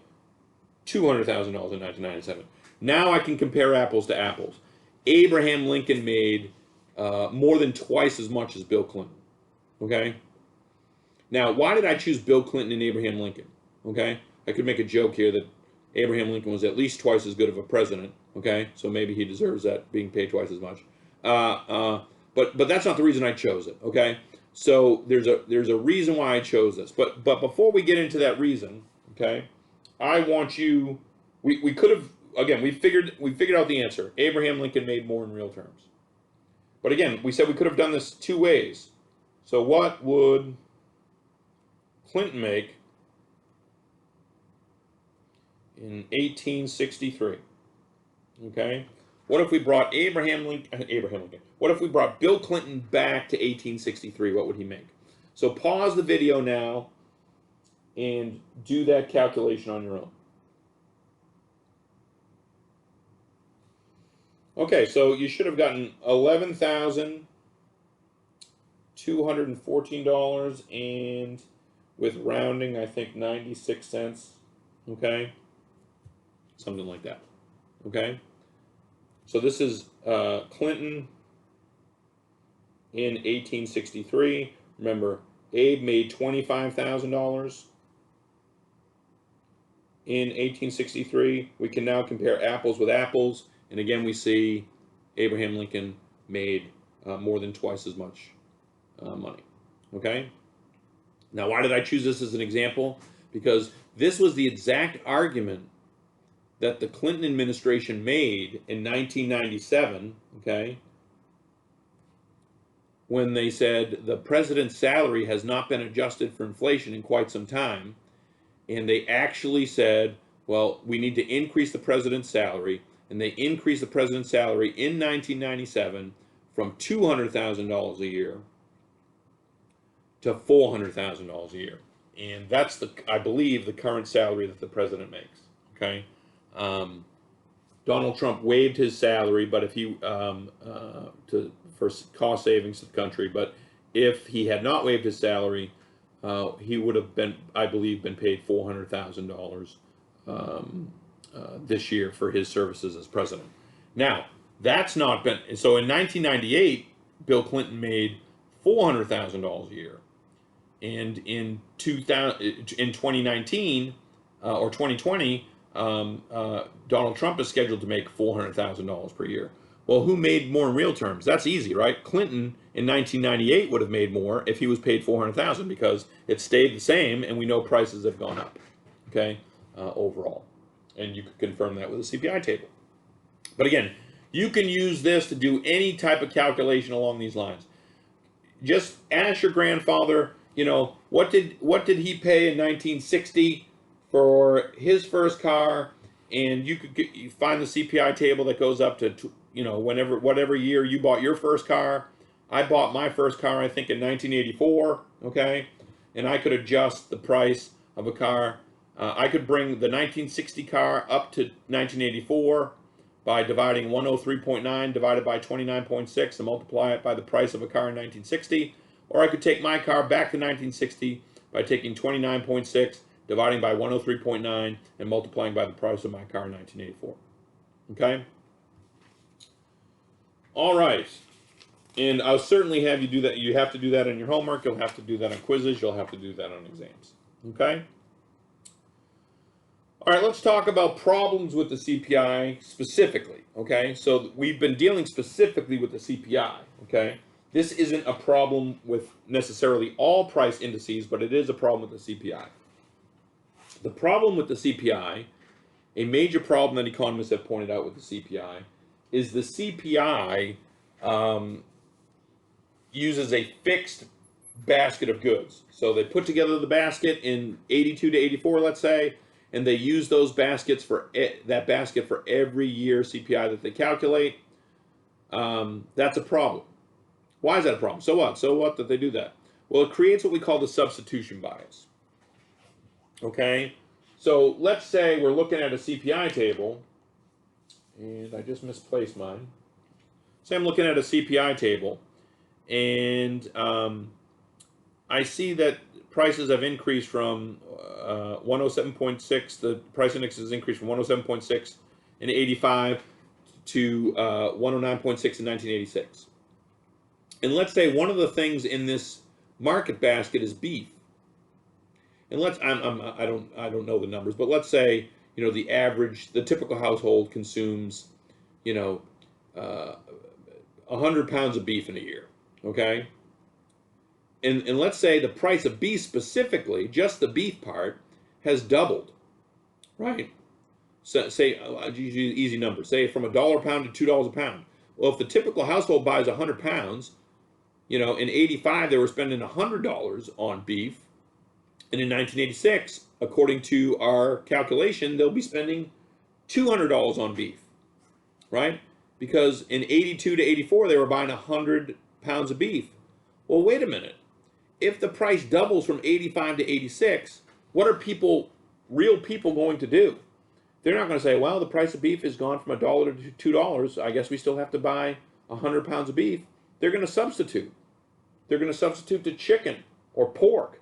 $200,000 in 1997. Now I can compare apples to apples. Abraham Lincoln made more than twice as much as Bill Clinton. Okay? Now, why did I choose Bill Clinton and Abraham Lincoln? Okay? I could make a joke here that Abraham Lincoln was at least twice as good of a president. Okay? So maybe he deserves that, being paid twice as much. But that's not the reason I chose it. Okay? So there's a reason why I chose this. But before we get into that reason, okay, I want you. We could have, again, we figured out the answer. Abraham Lincoln made more in real terms. But again, we said we could have done this two ways. So what would Clinton make in 1863? Okay. What if we brought Abraham Lincoln? What if we brought Bill Clinton back to 1863? What would he make? So pause the video now and do that calculation on your own. Okay, so you should have gotten $11,214 and with rounding, I think 96 cents. Okay, something like that. Okay, so this is Clinton in 1863. Remember, Abe made $25,000 in 1863. We can now compare apples with apples, and again we see Abraham Lincoln made more than twice as much money. Okay? Now, why did I choose this as an example? Because this was the exact argument that the Clinton administration made in 1997, okay, when they said the president's salary has not been adjusted for inflation in quite some time. And they actually said, well, we need to increase the president's salary. And they increased the president's salary in 1997 from $200,000 a year to $400,000 a year. And that's I believe, the current salary that the president makes. Okay. Donald Trump waived his salary, but if he for cost savings to the country, but if he had not waived his salary, he would have been, I believe, been paid $400,000 this year for his services as president. Now, that's not been so. In 1998, Bill Clinton made $400,000 a year, and in 2019 or 2020, Donald Trump is scheduled to make $400,000 per year. Well, who made more in real terms? That's easy, right? Clinton in 1998 would have made more if he was paid $400,000 because it stayed the same, and we know prices have gone up. Okay, overall, and you could confirm that with a CPI table. But again, you can use this to do any type of calculation along these lines. Just ask your grandfather, what did he pay in 1960 for his first car, and you find the CPI table that goes up to whatever year you bought your first car. I bought my first car, I think, in 1984. Okay, and I could adjust the price of a car. I could bring the 1960 car up to 1984 by dividing 103.9 divided by 29.6 and multiply it by the price of a car in 1960. Or I could take my car back to 1960 by taking 29.6, dividing by 103.9, and multiplying by the price of my car in 1984. Okay? All right. And I'll certainly have you do that. You have to do that in your homework. You'll have to do that on quizzes. You'll have to do that on exams. Okay? All right, let's talk about problems with the CPI specifically, okay? So we've been dealing specifically with the CPI, okay? This isn't a problem with necessarily all price indices, but it is a problem with the CPI. The problem with the CPI, a major problem that economists have pointed out with the CPI, is the CPI uses a fixed basket of goods. So they put together the basket in 82 to 84, let's say, and they use those baskets for that basket for every year CPI that they calculate. That's a problem. Why is that a problem? So what? So what that they do that? Well, it creates what we call the substitution bias. Okay? So let's say we're looking at a CPI table, and I just misplaced mine. Say I'm looking at a CPI table, and I see that prices have increased from 107.6. The price index has increased from 107.6 in 85 to 109.6 in 1986. And let's say one of the things in this market basket is beef. And I don't know the numbers, but let's say the typical household consumes 100 pounds of beef in a year. Okay. And let's say the price of beef specifically, just the beef part, has doubled, right? So say, easy numbers, say from $1 a pound to $2 a pound. Well, if the typical household buys 100 pounds, in 85 they were spending $100 on beef, and in 1986, according to our calculation, they'll be spending $200 on beef, right? Because in 82 to 84 they were buying 100 pounds of beef. Well, wait a minute. If the price doubles from 85 to 86, what are real people going to do? they're not going to say, well, the price of beef has gone from $1 to $2. I guess we still have to buy 100 pounds of beef. They're going to substitute. They're going to substitute to chicken or pork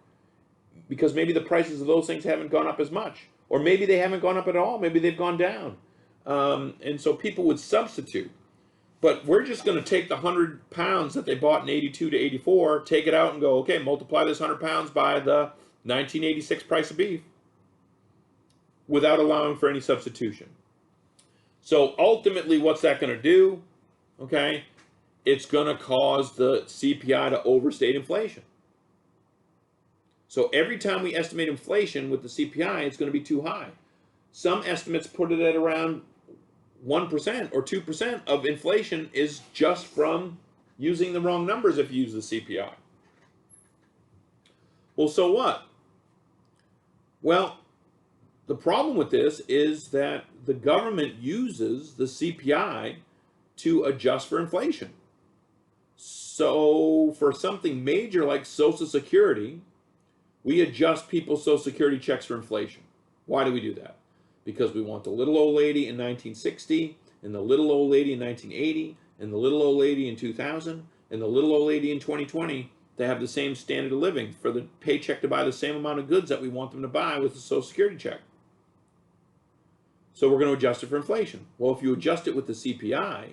because maybe the prices of those things haven't gone up as much. Or maybe they haven't gone up at all. Maybe they've gone down. And so people would substitute. But we're just going to take the 100 pounds that they bought in 82 to 84, take it out and go, okay, multiply this 100 pounds by the 1986 price of beef without allowing for any substitution. So ultimately, what's that going to do? Okay, it's going to cause the CPI to overstate inflation. So every time we estimate inflation with the CPI, it's going to be too high. Some estimates put it at around 1% or 2% of inflation is just from using the wrong numbers if you use the CPI. Well, so what? Well, the problem with this is that the government uses the CPI to adjust for inflation. So for something major like Social Security, we adjust people's Social Security checks for inflation. Why do we do that? Because we want the little old lady in 1960, and the little old lady in 1980, and the little old lady in 2000, and the little old lady in 2020 to have the same standard of living, for the paycheck to buy the same amount of goods that we want them to buy with the Social Security check. So we're going to adjust it for inflation. Well, if you adjust it with the CPI,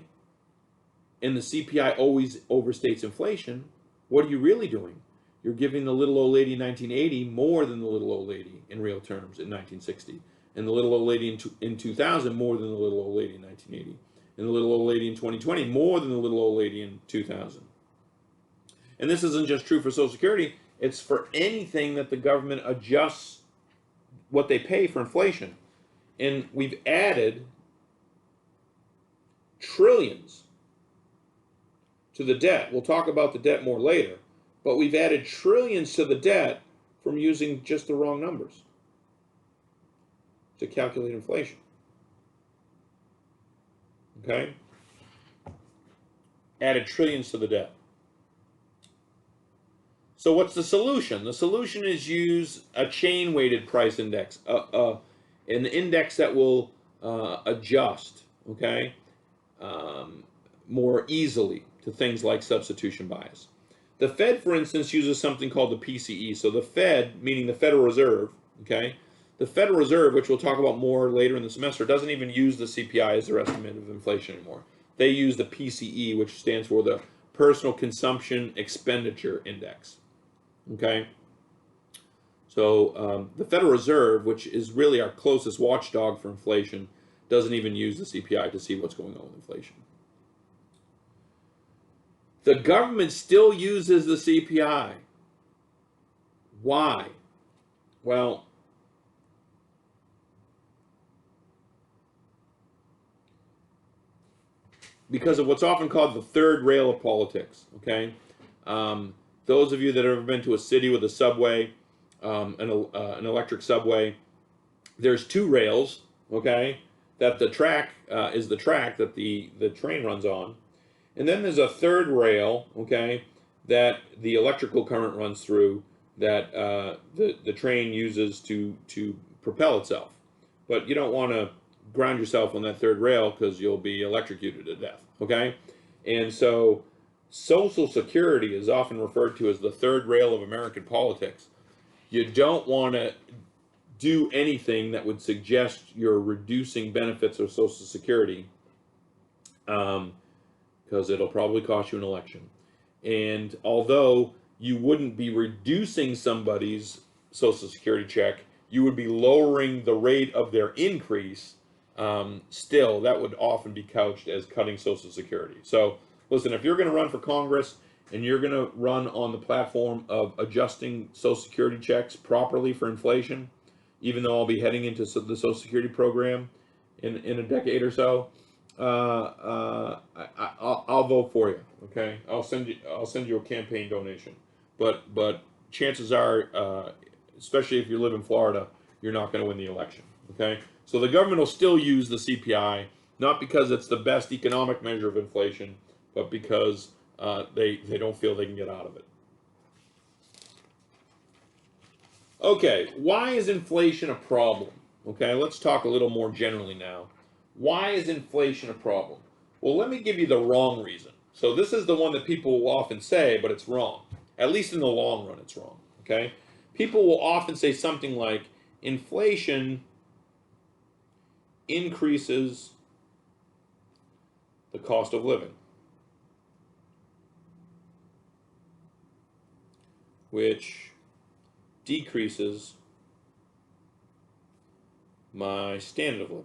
and the CPI always overstates inflation, what are you really doing? You're giving the little old lady in 1980 more than the little old lady in real terms in 1960. And the little old lady in 2000 more than the little old lady in 1980. And the little old lady in 2020 more than the little old lady in 2000. And this isn't just true for Social Security. It's for anything that the government adjusts what they pay for inflation. And we've added trillions to the debt. We'll talk about the debt more later. But we've added trillions to the debt from using just the wrong numbers to calculate inflation. Okay? Added trillions to the debt. So what's the solution? The solution is use a chain-weighted price index, an index that will adjust, okay, more easily to things like substitution bias. The Fed, for instance, uses something called the PCE. So the Fed, meaning the Federal Reserve, okay, the Federal Reserve, which we'll talk about more later in the semester, doesn't even use the CPI as their estimate of inflation anymore. They use the PCE, which stands for the Personal Consumption Expenditure Index. Okay? So the Federal Reserve, which is really our closest watchdog for inflation, doesn't even use the CPI to see what's going on with inflation. The government still uses the CPI. Why? Well, because of what's often called the third rail of politics, okay? Those of you that have ever been to a city with a subway, an electric subway, there's two rails, okay? That the track is the track that the train runs on. And then there's a third rail, okay, that the electrical current runs through that the train uses to propel itself. But you don't want to ground yourself on that third rail because you'll be electrocuted to death, okay? And so Social Security is often referred to as the third rail of American politics. You don't want to do anything that would suggest you're reducing benefits of Social Security because it'll probably cost you an election. And although you wouldn't be reducing somebody's Social Security check, you would be lowering the rate of their increase. Still, that would often be couched as cutting Social Security. So, listen, if you're going to run for Congress and you're going to run on the platform of adjusting Social Security checks properly for inflation, even though I'll be heading into the Social Security program in a decade or so, I'll vote for you. Okay, I'll send you a campaign donation. But chances are, especially if you live in Florida, you're not going to win the election. Okay. So the government will still use the CPI, not because it's the best economic measure of inflation, but because they don't feel they can get out of it. Okay, why is inflation a problem? Okay, let's talk a little more generally now. Why is inflation a problem? Well, let me give you the wrong reason. So this is the one that people will often say, but it's wrong. At least in the long run, it's wrong. Okay? People will often say something like inflation increases the cost of living, which decreases my standard of living.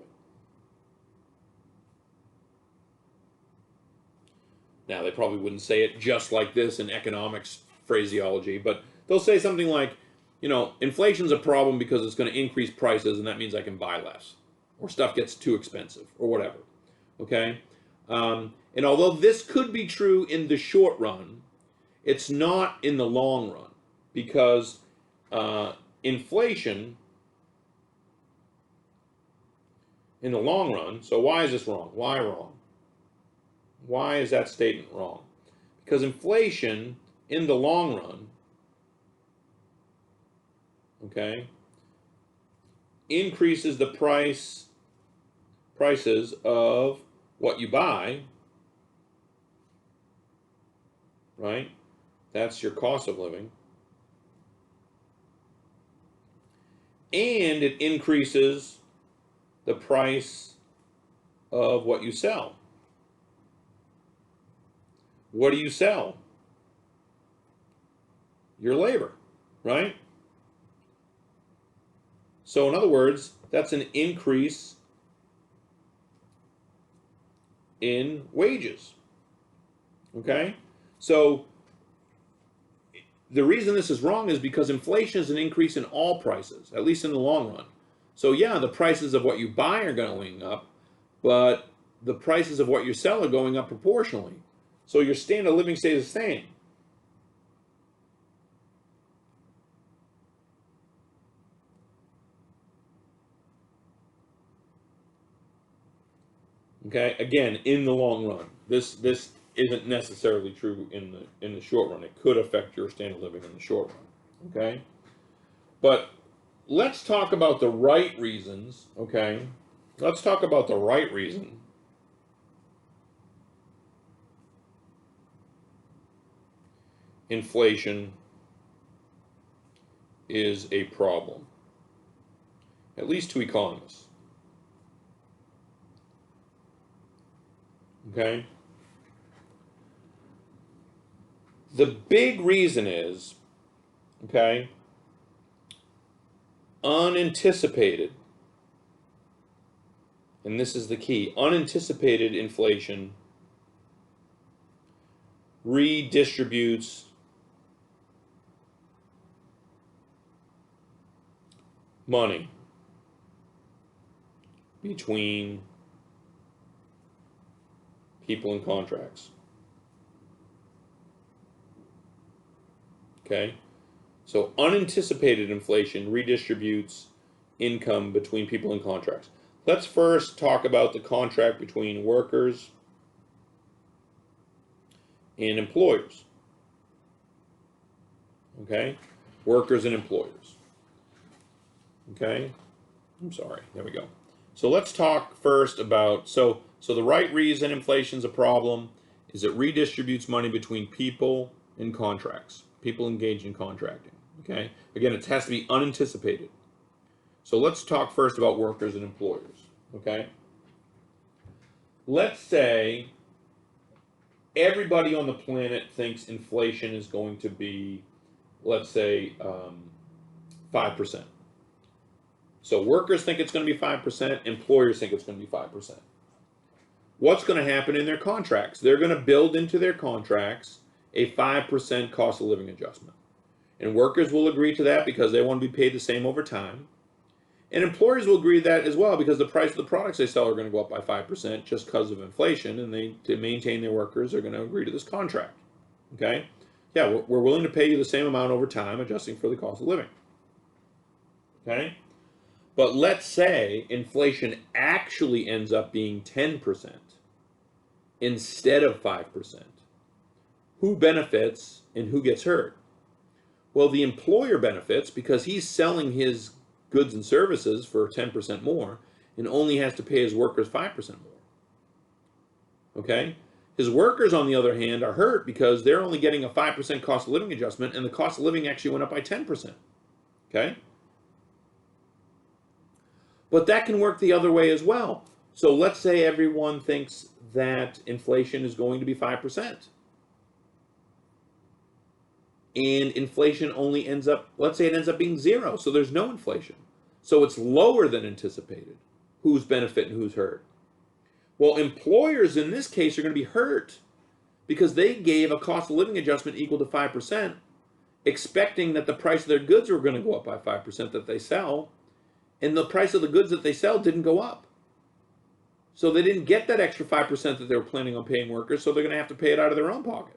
Now, they probably wouldn't say it just like this in economics phraseology, but they'll say something like, inflation's a problem because it's going to increase prices, and that means I can buy less, or stuff gets too expensive, or whatever. Okay? And although this could be true in the short run, it's not in the long run, because inflation in the long run, so why is this wrong? Why wrong? Why is that statement wrong? Because inflation in the long run, okay, increases the prices of what you buy, right? That's your cost of living. And it increases the price of what you sell. What do you sell? Your labor, right? So in other words, that's an increase in wages. Okay? So the reason this is wrong is because inflation is an increase in all prices, at least in the long run. So yeah, the prices of what you buy are going up, but the prices of what you sell are going up proportionally. So your standard of living stays the same. Okay, again, in the long run, this isn't necessarily true in the short run. It could affect your standard of living in the short run. Okay, but let's talk about the right reasons. Okay, let's talk about the right reason inflation is a problem, at least to economists. Okay? The big reason is, okay, unanticipated, and this is the key, unanticipated inflation redistributes money between people and contracts. Okay? So unanticipated inflation redistributes income between people and contracts. Let's first talk about the contract between workers and employers. Okay? Workers and employers. Okay? I'm sorry. There we go. So let's talk first about, so the right reason inflation is a problem is it redistributes money between people and contracts. People engaged in contracting. Okay? Again, it has to be unanticipated. So let's talk first about workers and employers. Okay? Let's say everybody on the planet thinks inflation is going to be, let's say, 5%. So workers think it's going to be 5%, employers think it's going to be 5%. What's going to happen in their contracts? They're going to build into their contracts a 5% cost of living adjustment. And workers will agree to that because they want to be paid the same over time. And employers will agree to that as well because the price of the products they sell are going to go up by 5% just because of inflation, and they, to maintain their workers, are going to agree to this contract. Okay? Yeah, we're willing to pay you the same amount over time, adjusting for the cost of living. Okay? But let's say inflation actually ends up being 10% instead of 5%. Who benefits and who gets hurt? Well, the employer benefits because he's selling his goods and services for 10% more and only has to pay his workers 5% more. Okay? His workers, on the other hand, are hurt because they're only getting a 5% cost of living adjustment, and the cost of living actually went up by 10%. Okay? But that can work the other way as well. So let's say everyone thinks that inflation is going to be 5%. And inflation only ends up, let's say it ends up being 0, so there's no inflation. So it's lower than anticipated. Who's benefit and who's hurt? Well, employers in this case are going to be hurt because they gave a cost of living adjustment equal to 5%, expecting that the price of their goods were going to go up by 5% that they sell, and the price of the goods that they sell didn't go up. So they didn't get that extra 5% that they were planning on paying workers, so they're going to have to pay it out of their own pocket.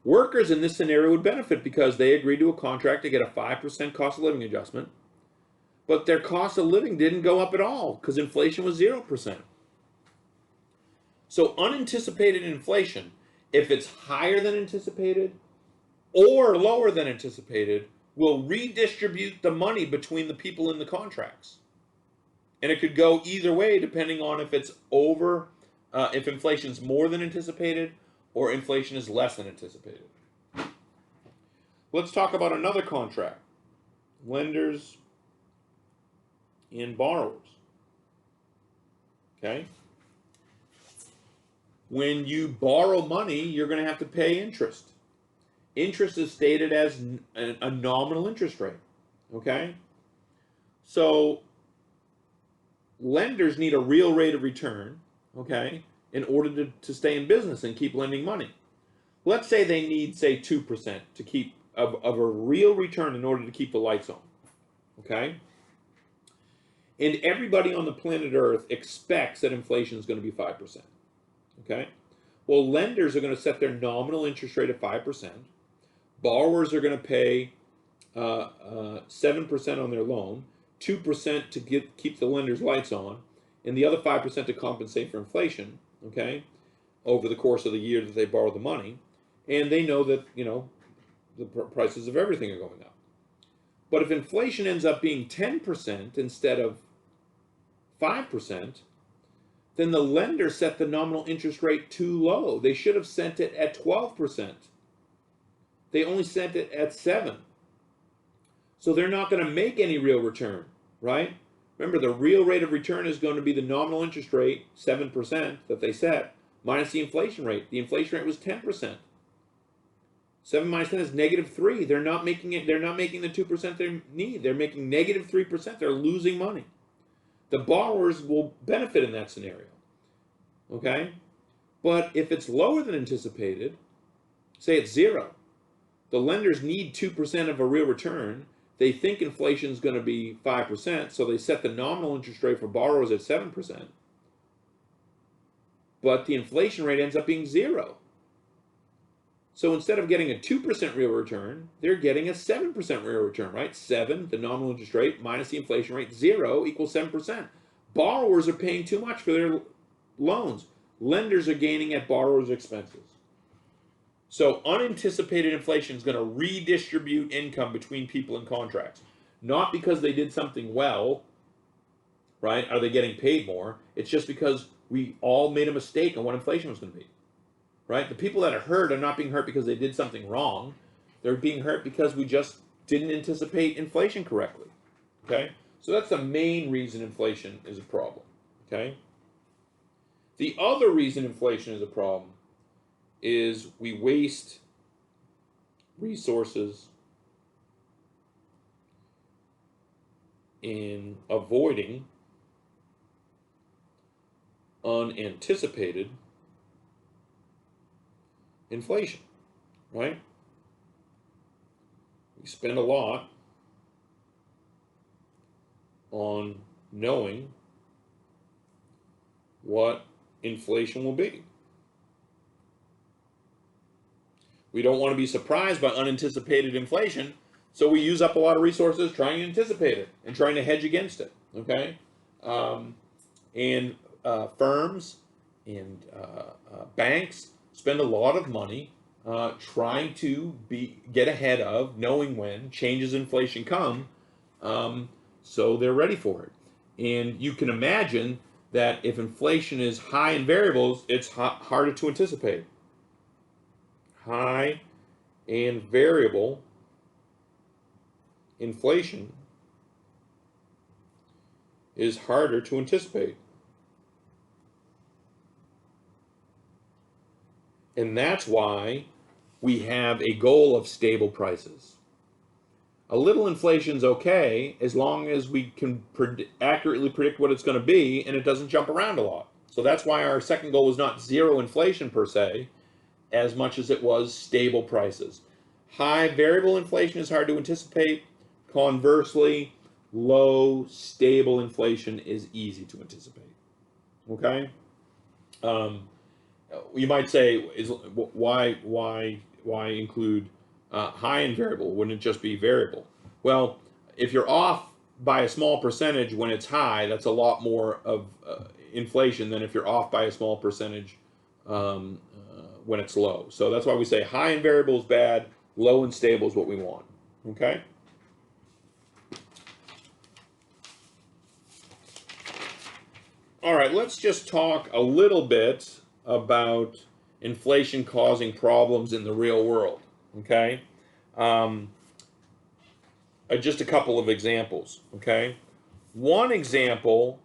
Workers in this scenario would benefit because they agreed to a contract to get a 5% cost of living adjustment, but their cost of living didn't go up at all because inflation was 0%. So unanticipated inflation, if it's higher than anticipated or lower than anticipated, will redistribute the money between the people in the contracts. And it could go either way depending on if it's if inflation's more than anticipated or inflation is less than anticipated. Let's talk about another contract. Lenders and borrowers. Okay? When you borrow money, you're going to have to pay interest. Interest is stated as a nominal interest rate. Okay? So lenders need a real rate of return, okay, in order to stay in business and keep lending money. Let's say they need, say, 2% to keep of a real return in order to keep the lights on, okay? And everybody on the planet Earth expects that inflation is going to be 5%, okay? Well, lenders are going to set their nominal interest rate at 5%. Borrowers are going to pay 7% on their loan, 2% to keep the lender's lights on, and the other 5% to compensate for inflation, okay, over the course of the year that they borrow the money. And they know that, you know, the prices of everything are going up. But if inflation ends up being 10% instead of 5%, then the lender set the nominal interest rate too low. They should have set it at 12%. They only set it at 7%. So they're not going to make any real return, right? Remember, the real rate of return is going to be the nominal interest rate, 7%, that they set, minus the inflation rate. The inflation rate was 10%. 7 minus 10 is -3. They're not making it. They're not making the 2% they need. They're making -3%. They're losing money. The borrowers will benefit in that scenario. Okay? But if it's lower than anticipated, say it's 0, the lenders need 2% of a real return. They think inflation is going to be 5%, so they set the nominal interest rate for borrowers at 7%. But the inflation rate ends up being 0. So instead of getting a 2% real return, they're getting a 7% real return, right? 7, the nominal interest rate, minus the inflation rate, 0 equals 7%. Borrowers are paying too much for their loans. Lenders are gaining at borrowers' expenses. So unanticipated inflation is going to redistribute income between people in contracts. Not because they did something well, right? Are they getting paid more? It's just because we all made a mistake on what inflation was going to be, right? The people that are hurt are not being hurt because they did something wrong. They're being hurt because we just didn't anticipate inflation correctly, okay? So that's the main reason inflation is a problem, okay? The other reason inflation is a problem is we waste resources in avoiding unanticipated inflation, right? We spend a lot on knowing what inflation will be. We don't want to be surprised by unanticipated inflation, so we use up a lot of resources trying to anticipate it and trying to hedge against it, okay? Firms and banks spend a lot of money trying to get ahead of, knowing when changes in inflation come, So they're ready for it. And you can imagine that if inflation is high in variables, it's harder to anticipate. High and variable inflation is harder to anticipate. And that's why we have a goal of stable prices. A little inflation's okay as long as we can accurately predict what it's going to be and it doesn't jump around a lot. So that's why our second goal was not zero inflation per se, as much as it was stable prices. High variable inflation is hard to anticipate. Conversely, low stable inflation is easy to anticipate. Okay? You might say, why include high and variable? Wouldn't it just be variable? Well, if you're off by a small percentage when it's high, that's a lot more of inflation than if you're off by a small percentage when it's low. So that's why we say high and variable is bad, low and stable is what we want. Okay? All right, let's just talk a little bit about inflation causing problems in the real world. Okay? Just a couple of examples. Okay? One example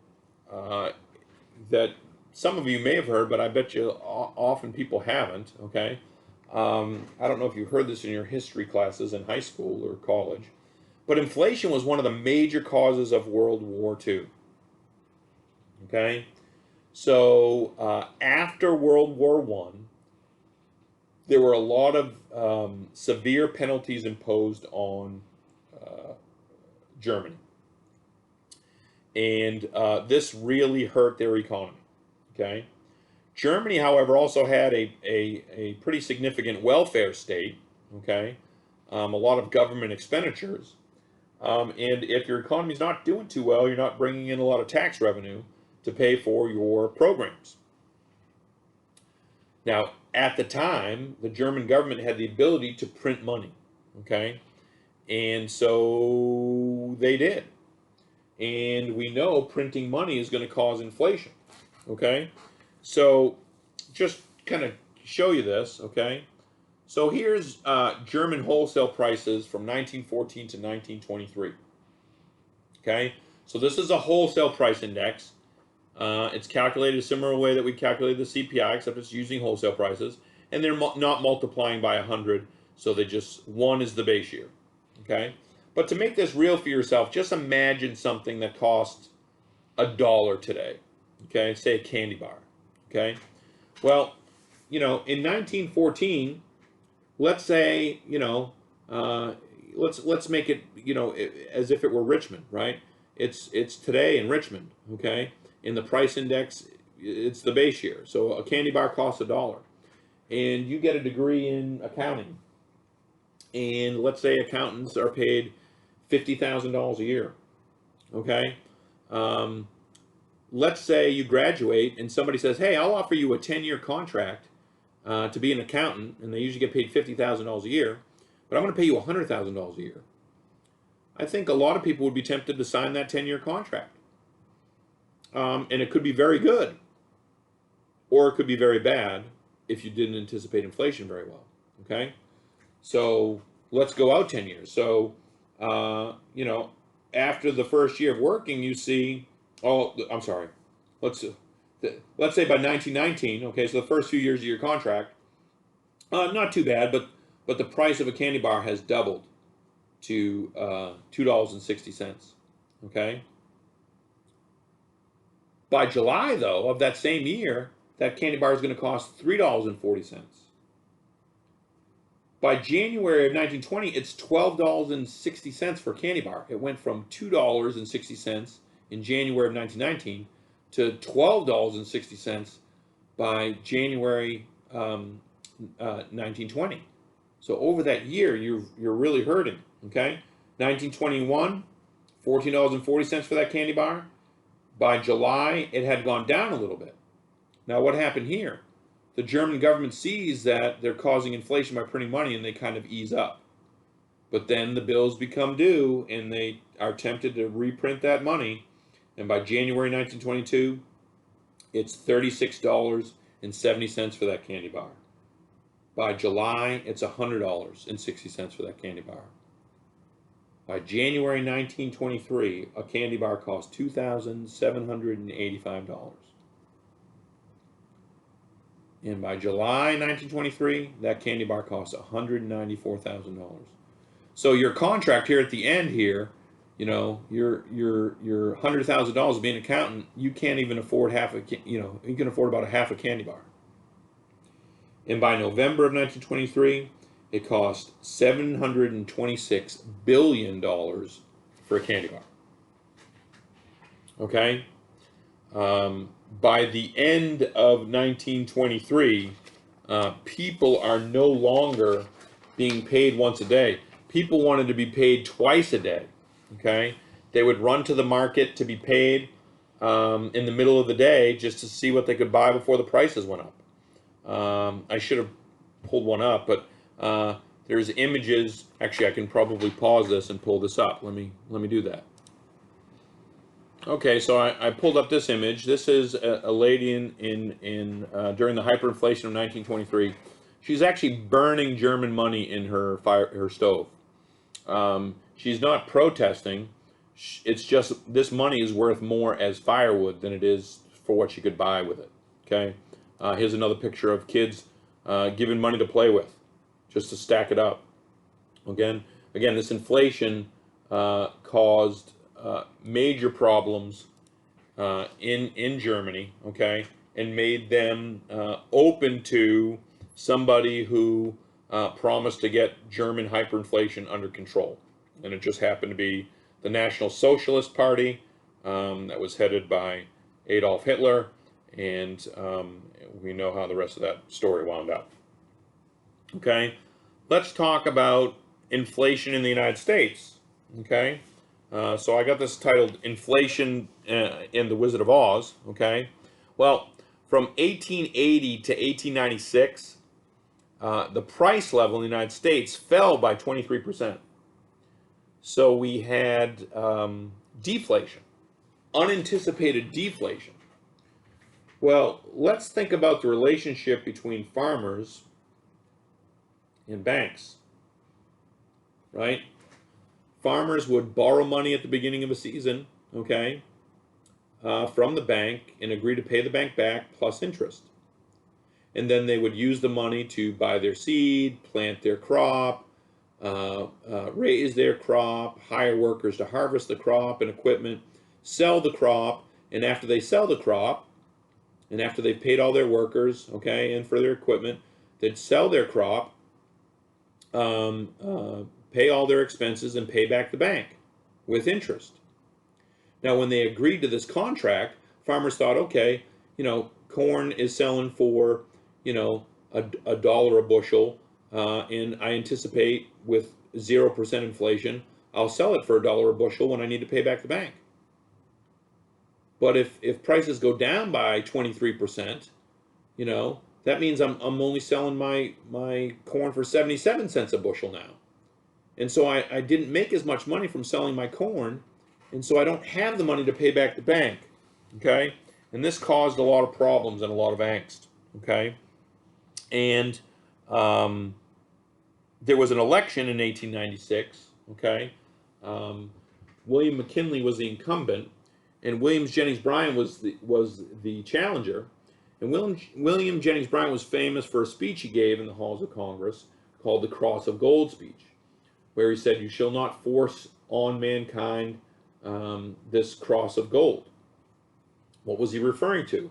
that some of you may have heard, but I bet you often people haven't. Okay? I don't know if you heard this in your history classes in high school or college, but inflation was one of the major causes of World War II. Okay? So after World War I, there were a lot of severe penalties imposed on Germany. And this really hurt their economy. Okay? Germany, however, also had a pretty significant welfare state. Okay? A lot of government expenditures. And if your economy's not doing too well, you're not bringing in a lot of tax revenue to pay for your programs. Now, at the time, the German government had the ability to print money, okay? And so they did. And we know printing money is going to cause inflation, okay? So just kind of show you this, okay? So here's German wholesale prices from 1914 to 1923, okay? So this is a wholesale price index. It's calculated a similar way that we calculated the CPI, except it's using wholesale prices, and they're not multiplying by 100, so they just, 1 is the base year, okay? But to make this real for yourself, just imagine something that costs $1 today, okay? Say a candy bar, okay? Well, in 1914, let's say, let's make it, as if it were Richmond, right? It's today in Richmond, okay? In the price index, it's the base year. So a candy bar costs $1. And you get a degree in accounting. And let's say accountants are paid $50,000 a year. Okay? Let's say you graduate and somebody says, hey, I'll offer you a 10-year contract to be an accountant. And they usually get paid $50,000 a year. But I'm going to pay you $100,000 a year. I think a lot of people would be tempted to sign that 10-year contract. And it could be very good, or it could be very bad if you didn't anticipate inflation very well. Okay, so let's go out 10 years. So, after the first year of working, you see, I'm sorry, let's say by 1919. Okay, so the first few years of your contract, not too bad, but the price of a candy bar has doubled to $2.60. Okay. By July, though, of that same year, that candy bar is going to cost $3.40. By January of 1920, it's $12.60 for a candy bar. It went from $2.60 in January of 1919 to $12.60 by January 1920. So over that year, you're really hurting. Okay, 1921, $14.40 for that candy bar. By July, it had gone down a little bit. Now, what happened here? The German government sees that they're causing inflation by printing money, and they kind of ease up. But then the bills become due, and they are tempted to reprint that money. And by January 1922, it's $36.70 for that candy bar. By July, it's $100.60 for that candy bar. By January 1923, a candy bar costs $2,785. And by July 1923, that candy bar costs $194,000. So your contract here at the end here, you know, your $100,000 being an accountant, you can't even afford you can afford about a half a candy bar. And by November of 1923, it cost $726 billion for a candy bar. Okay? By the end of 1923, people are no longer being paid once a day. People wanted to be paid twice a day. Okay? They would run to the market to be paid in the middle of the day just to see what they could buy before the prices went up. I should have pulled one up, but there's images. Actually, I can probably pause this and pull this up. Let me do that. Okay, so I pulled up this image. This is a lady in during the hyperinflation of 1923. She's actually burning German money in her stove. She's not protesting. It's just this money is worth more as firewood than it is for what she could buy with it. Okay. Here's another picture of kids given money to play with, just to stack it up. Again, this inflation caused major problems in Germany, okay, and made them open to somebody who promised to get German hyperinflation under control. And it just happened to be the National Socialist Party that was headed by Adolf Hitler, and we know how the rest of that story wound up. Okay, let's talk about inflation in the United States. Okay, so I got this titled Inflation in the Wizard of Oz. Okay, well, from 1880 to 1896, the price level in the United States fell by 23%. So we had deflation, unanticipated deflation. Well, let's think about the relationship between farmers and banks, right? Farmers would borrow money at the beginning of a season, okay, from the bank and agree to pay the bank back plus interest. And then they would use the money to buy their seed, plant their crop, raise their crop, hire workers to harvest the crop and equipment, sell the crop, and after they sell the crop, and after they've paid all their workers, okay, and for their equipment, they'd sell their crop, pay all their expenses, and pay back the bank with interest. Now, when they agreed to this contract, farmers thought, okay, corn is selling for, a dollar a bushel, and I anticipate with 0% inflation, I'll sell it for a dollar a bushel when I need to pay back the bank. But if prices go down by 23%, that means I'm only selling my corn for 77 cents a bushel now. And so I didn't make as much money from selling my corn, and so I don't have the money to pay back the bank, okay? And this caused a lot of problems and a lot of angst, okay? And there was an election in 1896, okay? William McKinley was the incumbent, and William Jennings Bryan was the challenger. And William Jennings Bryan was famous for a speech he gave in the halls of Congress called the Cross of Gold speech, where he said, "You shall not force on mankind this cross of gold." What was he referring to?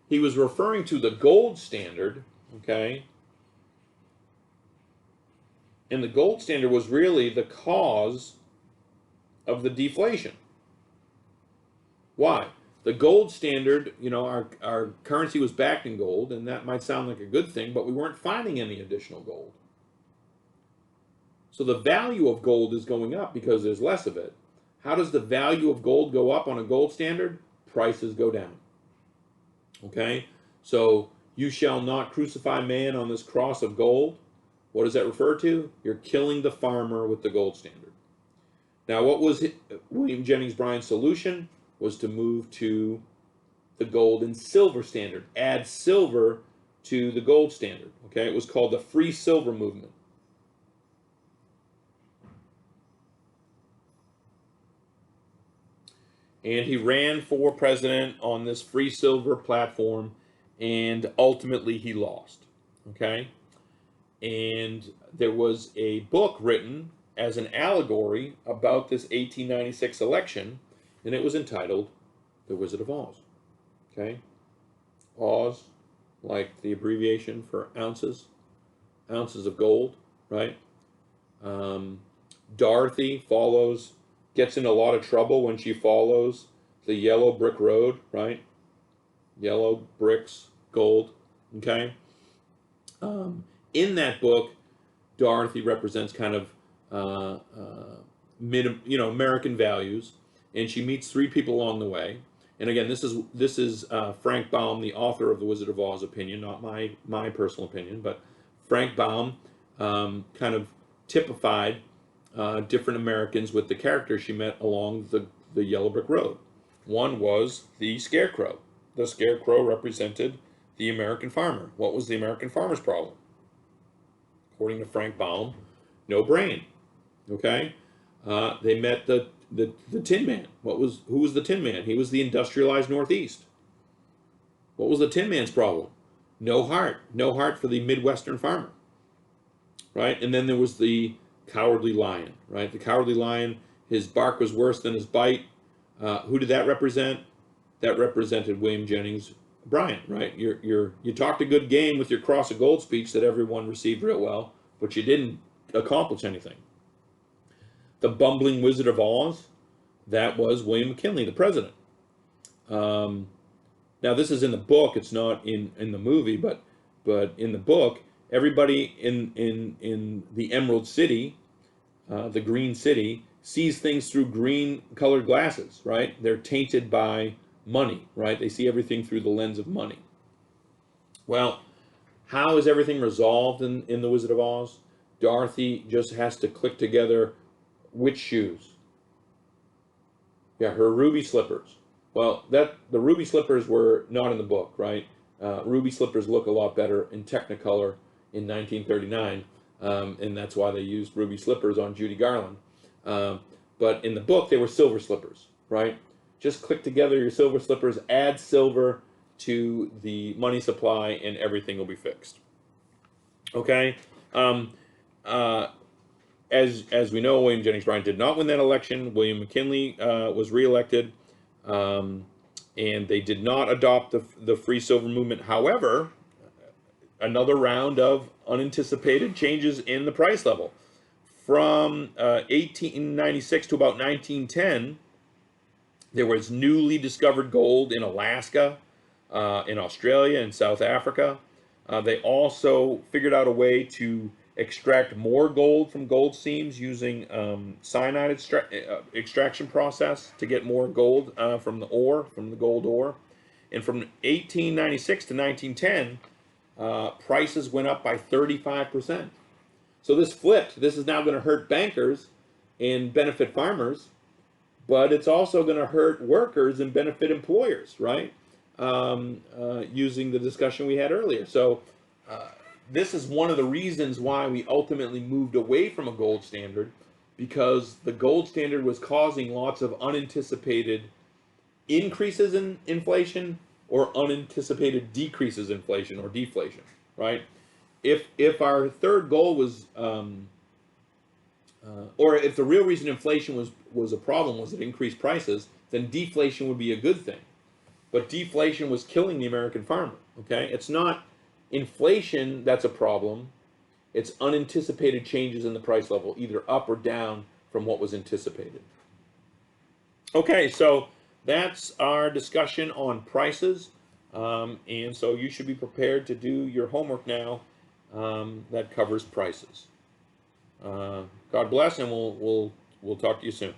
He was referring to the gold standard, okay? And the gold standard was really the cause of the deflation. Why? The gold standard, our currency was backed in gold, and that might sound like a good thing, but we weren't finding any additional gold. So the value of gold is going up because there's less of it. How does the value of gold go up on a gold standard? Prices go down. Okay? So you shall not crucify man on this cross of gold. What does that refer to? You're killing the farmer with the gold standard. Now, what was William Jennings Bryan's solution? Was to move to the gold and silver standard, add silver to the gold standard. Okay, it was called the Free Silver Movement. And he ran for president on this free silver platform, and ultimately he lost. Okay, and there was a book written as an allegory about this 1896 election, and it was entitled The Wizard of Oz. Okay, Oz, like the abbreviation for ounces, ounces of gold, right? Dorothy gets in a lot of trouble when she follows the yellow brick road, right? Yellow bricks, gold, okay? In that book, Dorothy represents kind of American values, and she meets three people along the way. And again, this is Frank Baum, the author of The Wizard of Oz opinion, not my personal opinion, but Frank Baum kind of typified different Americans with the characters she met along the yellow brick road. One was the Scarecrow. The Scarecrow represented the American farmer. What was the American farmer's problem? According to Frank Baum, no brain. Okay, they met the Tin Man. Who was the Tin Man? He was the industrialized Northeast. What was the Tin Man's problem? No heart. No heart for the Midwestern farmer. Right? And then there was the Cowardly Lion. Right? The Cowardly Lion, his bark was worse than his bite. Who did that represent? That represented William Jennings Bryan. Right? You talked a good game with your Cross of Gold speech that everyone received real well, but you didn't accomplish anything. The bumbling Wizard of Oz, that was William McKinley, the president. Now this is in the book; it's not in the movie, but in the book, everybody in the Emerald City, the Green City, sees things through green-colored glasses. Right? They're tainted by money. Right? They see everything through the lens of money. Well, how is everything resolved in the Wizard of Oz? Dorothy just has to click together which shoes. Yeah, her ruby slippers. Well, the ruby slippers were not in the book, right? Ruby slippers look a lot better in Technicolor in 1939, and that's why they used ruby slippers on Judy Garland. But in the book, they were silver slippers, right? Just click together your silver slippers, add silver to the money supply, and everything will be fixed. Okay? As we know, William Jennings Bryan did not win that election. William McKinley was reelected, and they did not adopt the free silver movement. However, another round of unanticipated changes in the price level. From 1896 to about 1910, there was newly discovered gold in Alaska, in Australia, and South Africa. They also figured out a way to extract more gold from gold seams using cyanide extraction process to get more gold from the gold ore. And from 1896 to 1910, prices went up by 35%. So this flipped. This is now going to hurt bankers and benefit farmers, but it's also going to hurt workers and benefit employers, right? Using the discussion we had earlier. So this is one of the reasons why we ultimately moved away from a gold standard, because the gold standard was causing lots of unanticipated increases in inflation or unanticipated decreases in inflation or deflation, right? If our third goal was, or if the real reason inflation was a problem was it increased prices, then deflation would be a good thing. But deflation was killing the American farmer, okay? It's not inflation that's a problem. It's unanticipated changes in the price level, either up or down from what was anticipated. Okay, so that's our discussion on prices. And so you should be prepared to do your homework now that covers prices. God bless, and we'll talk to you soon.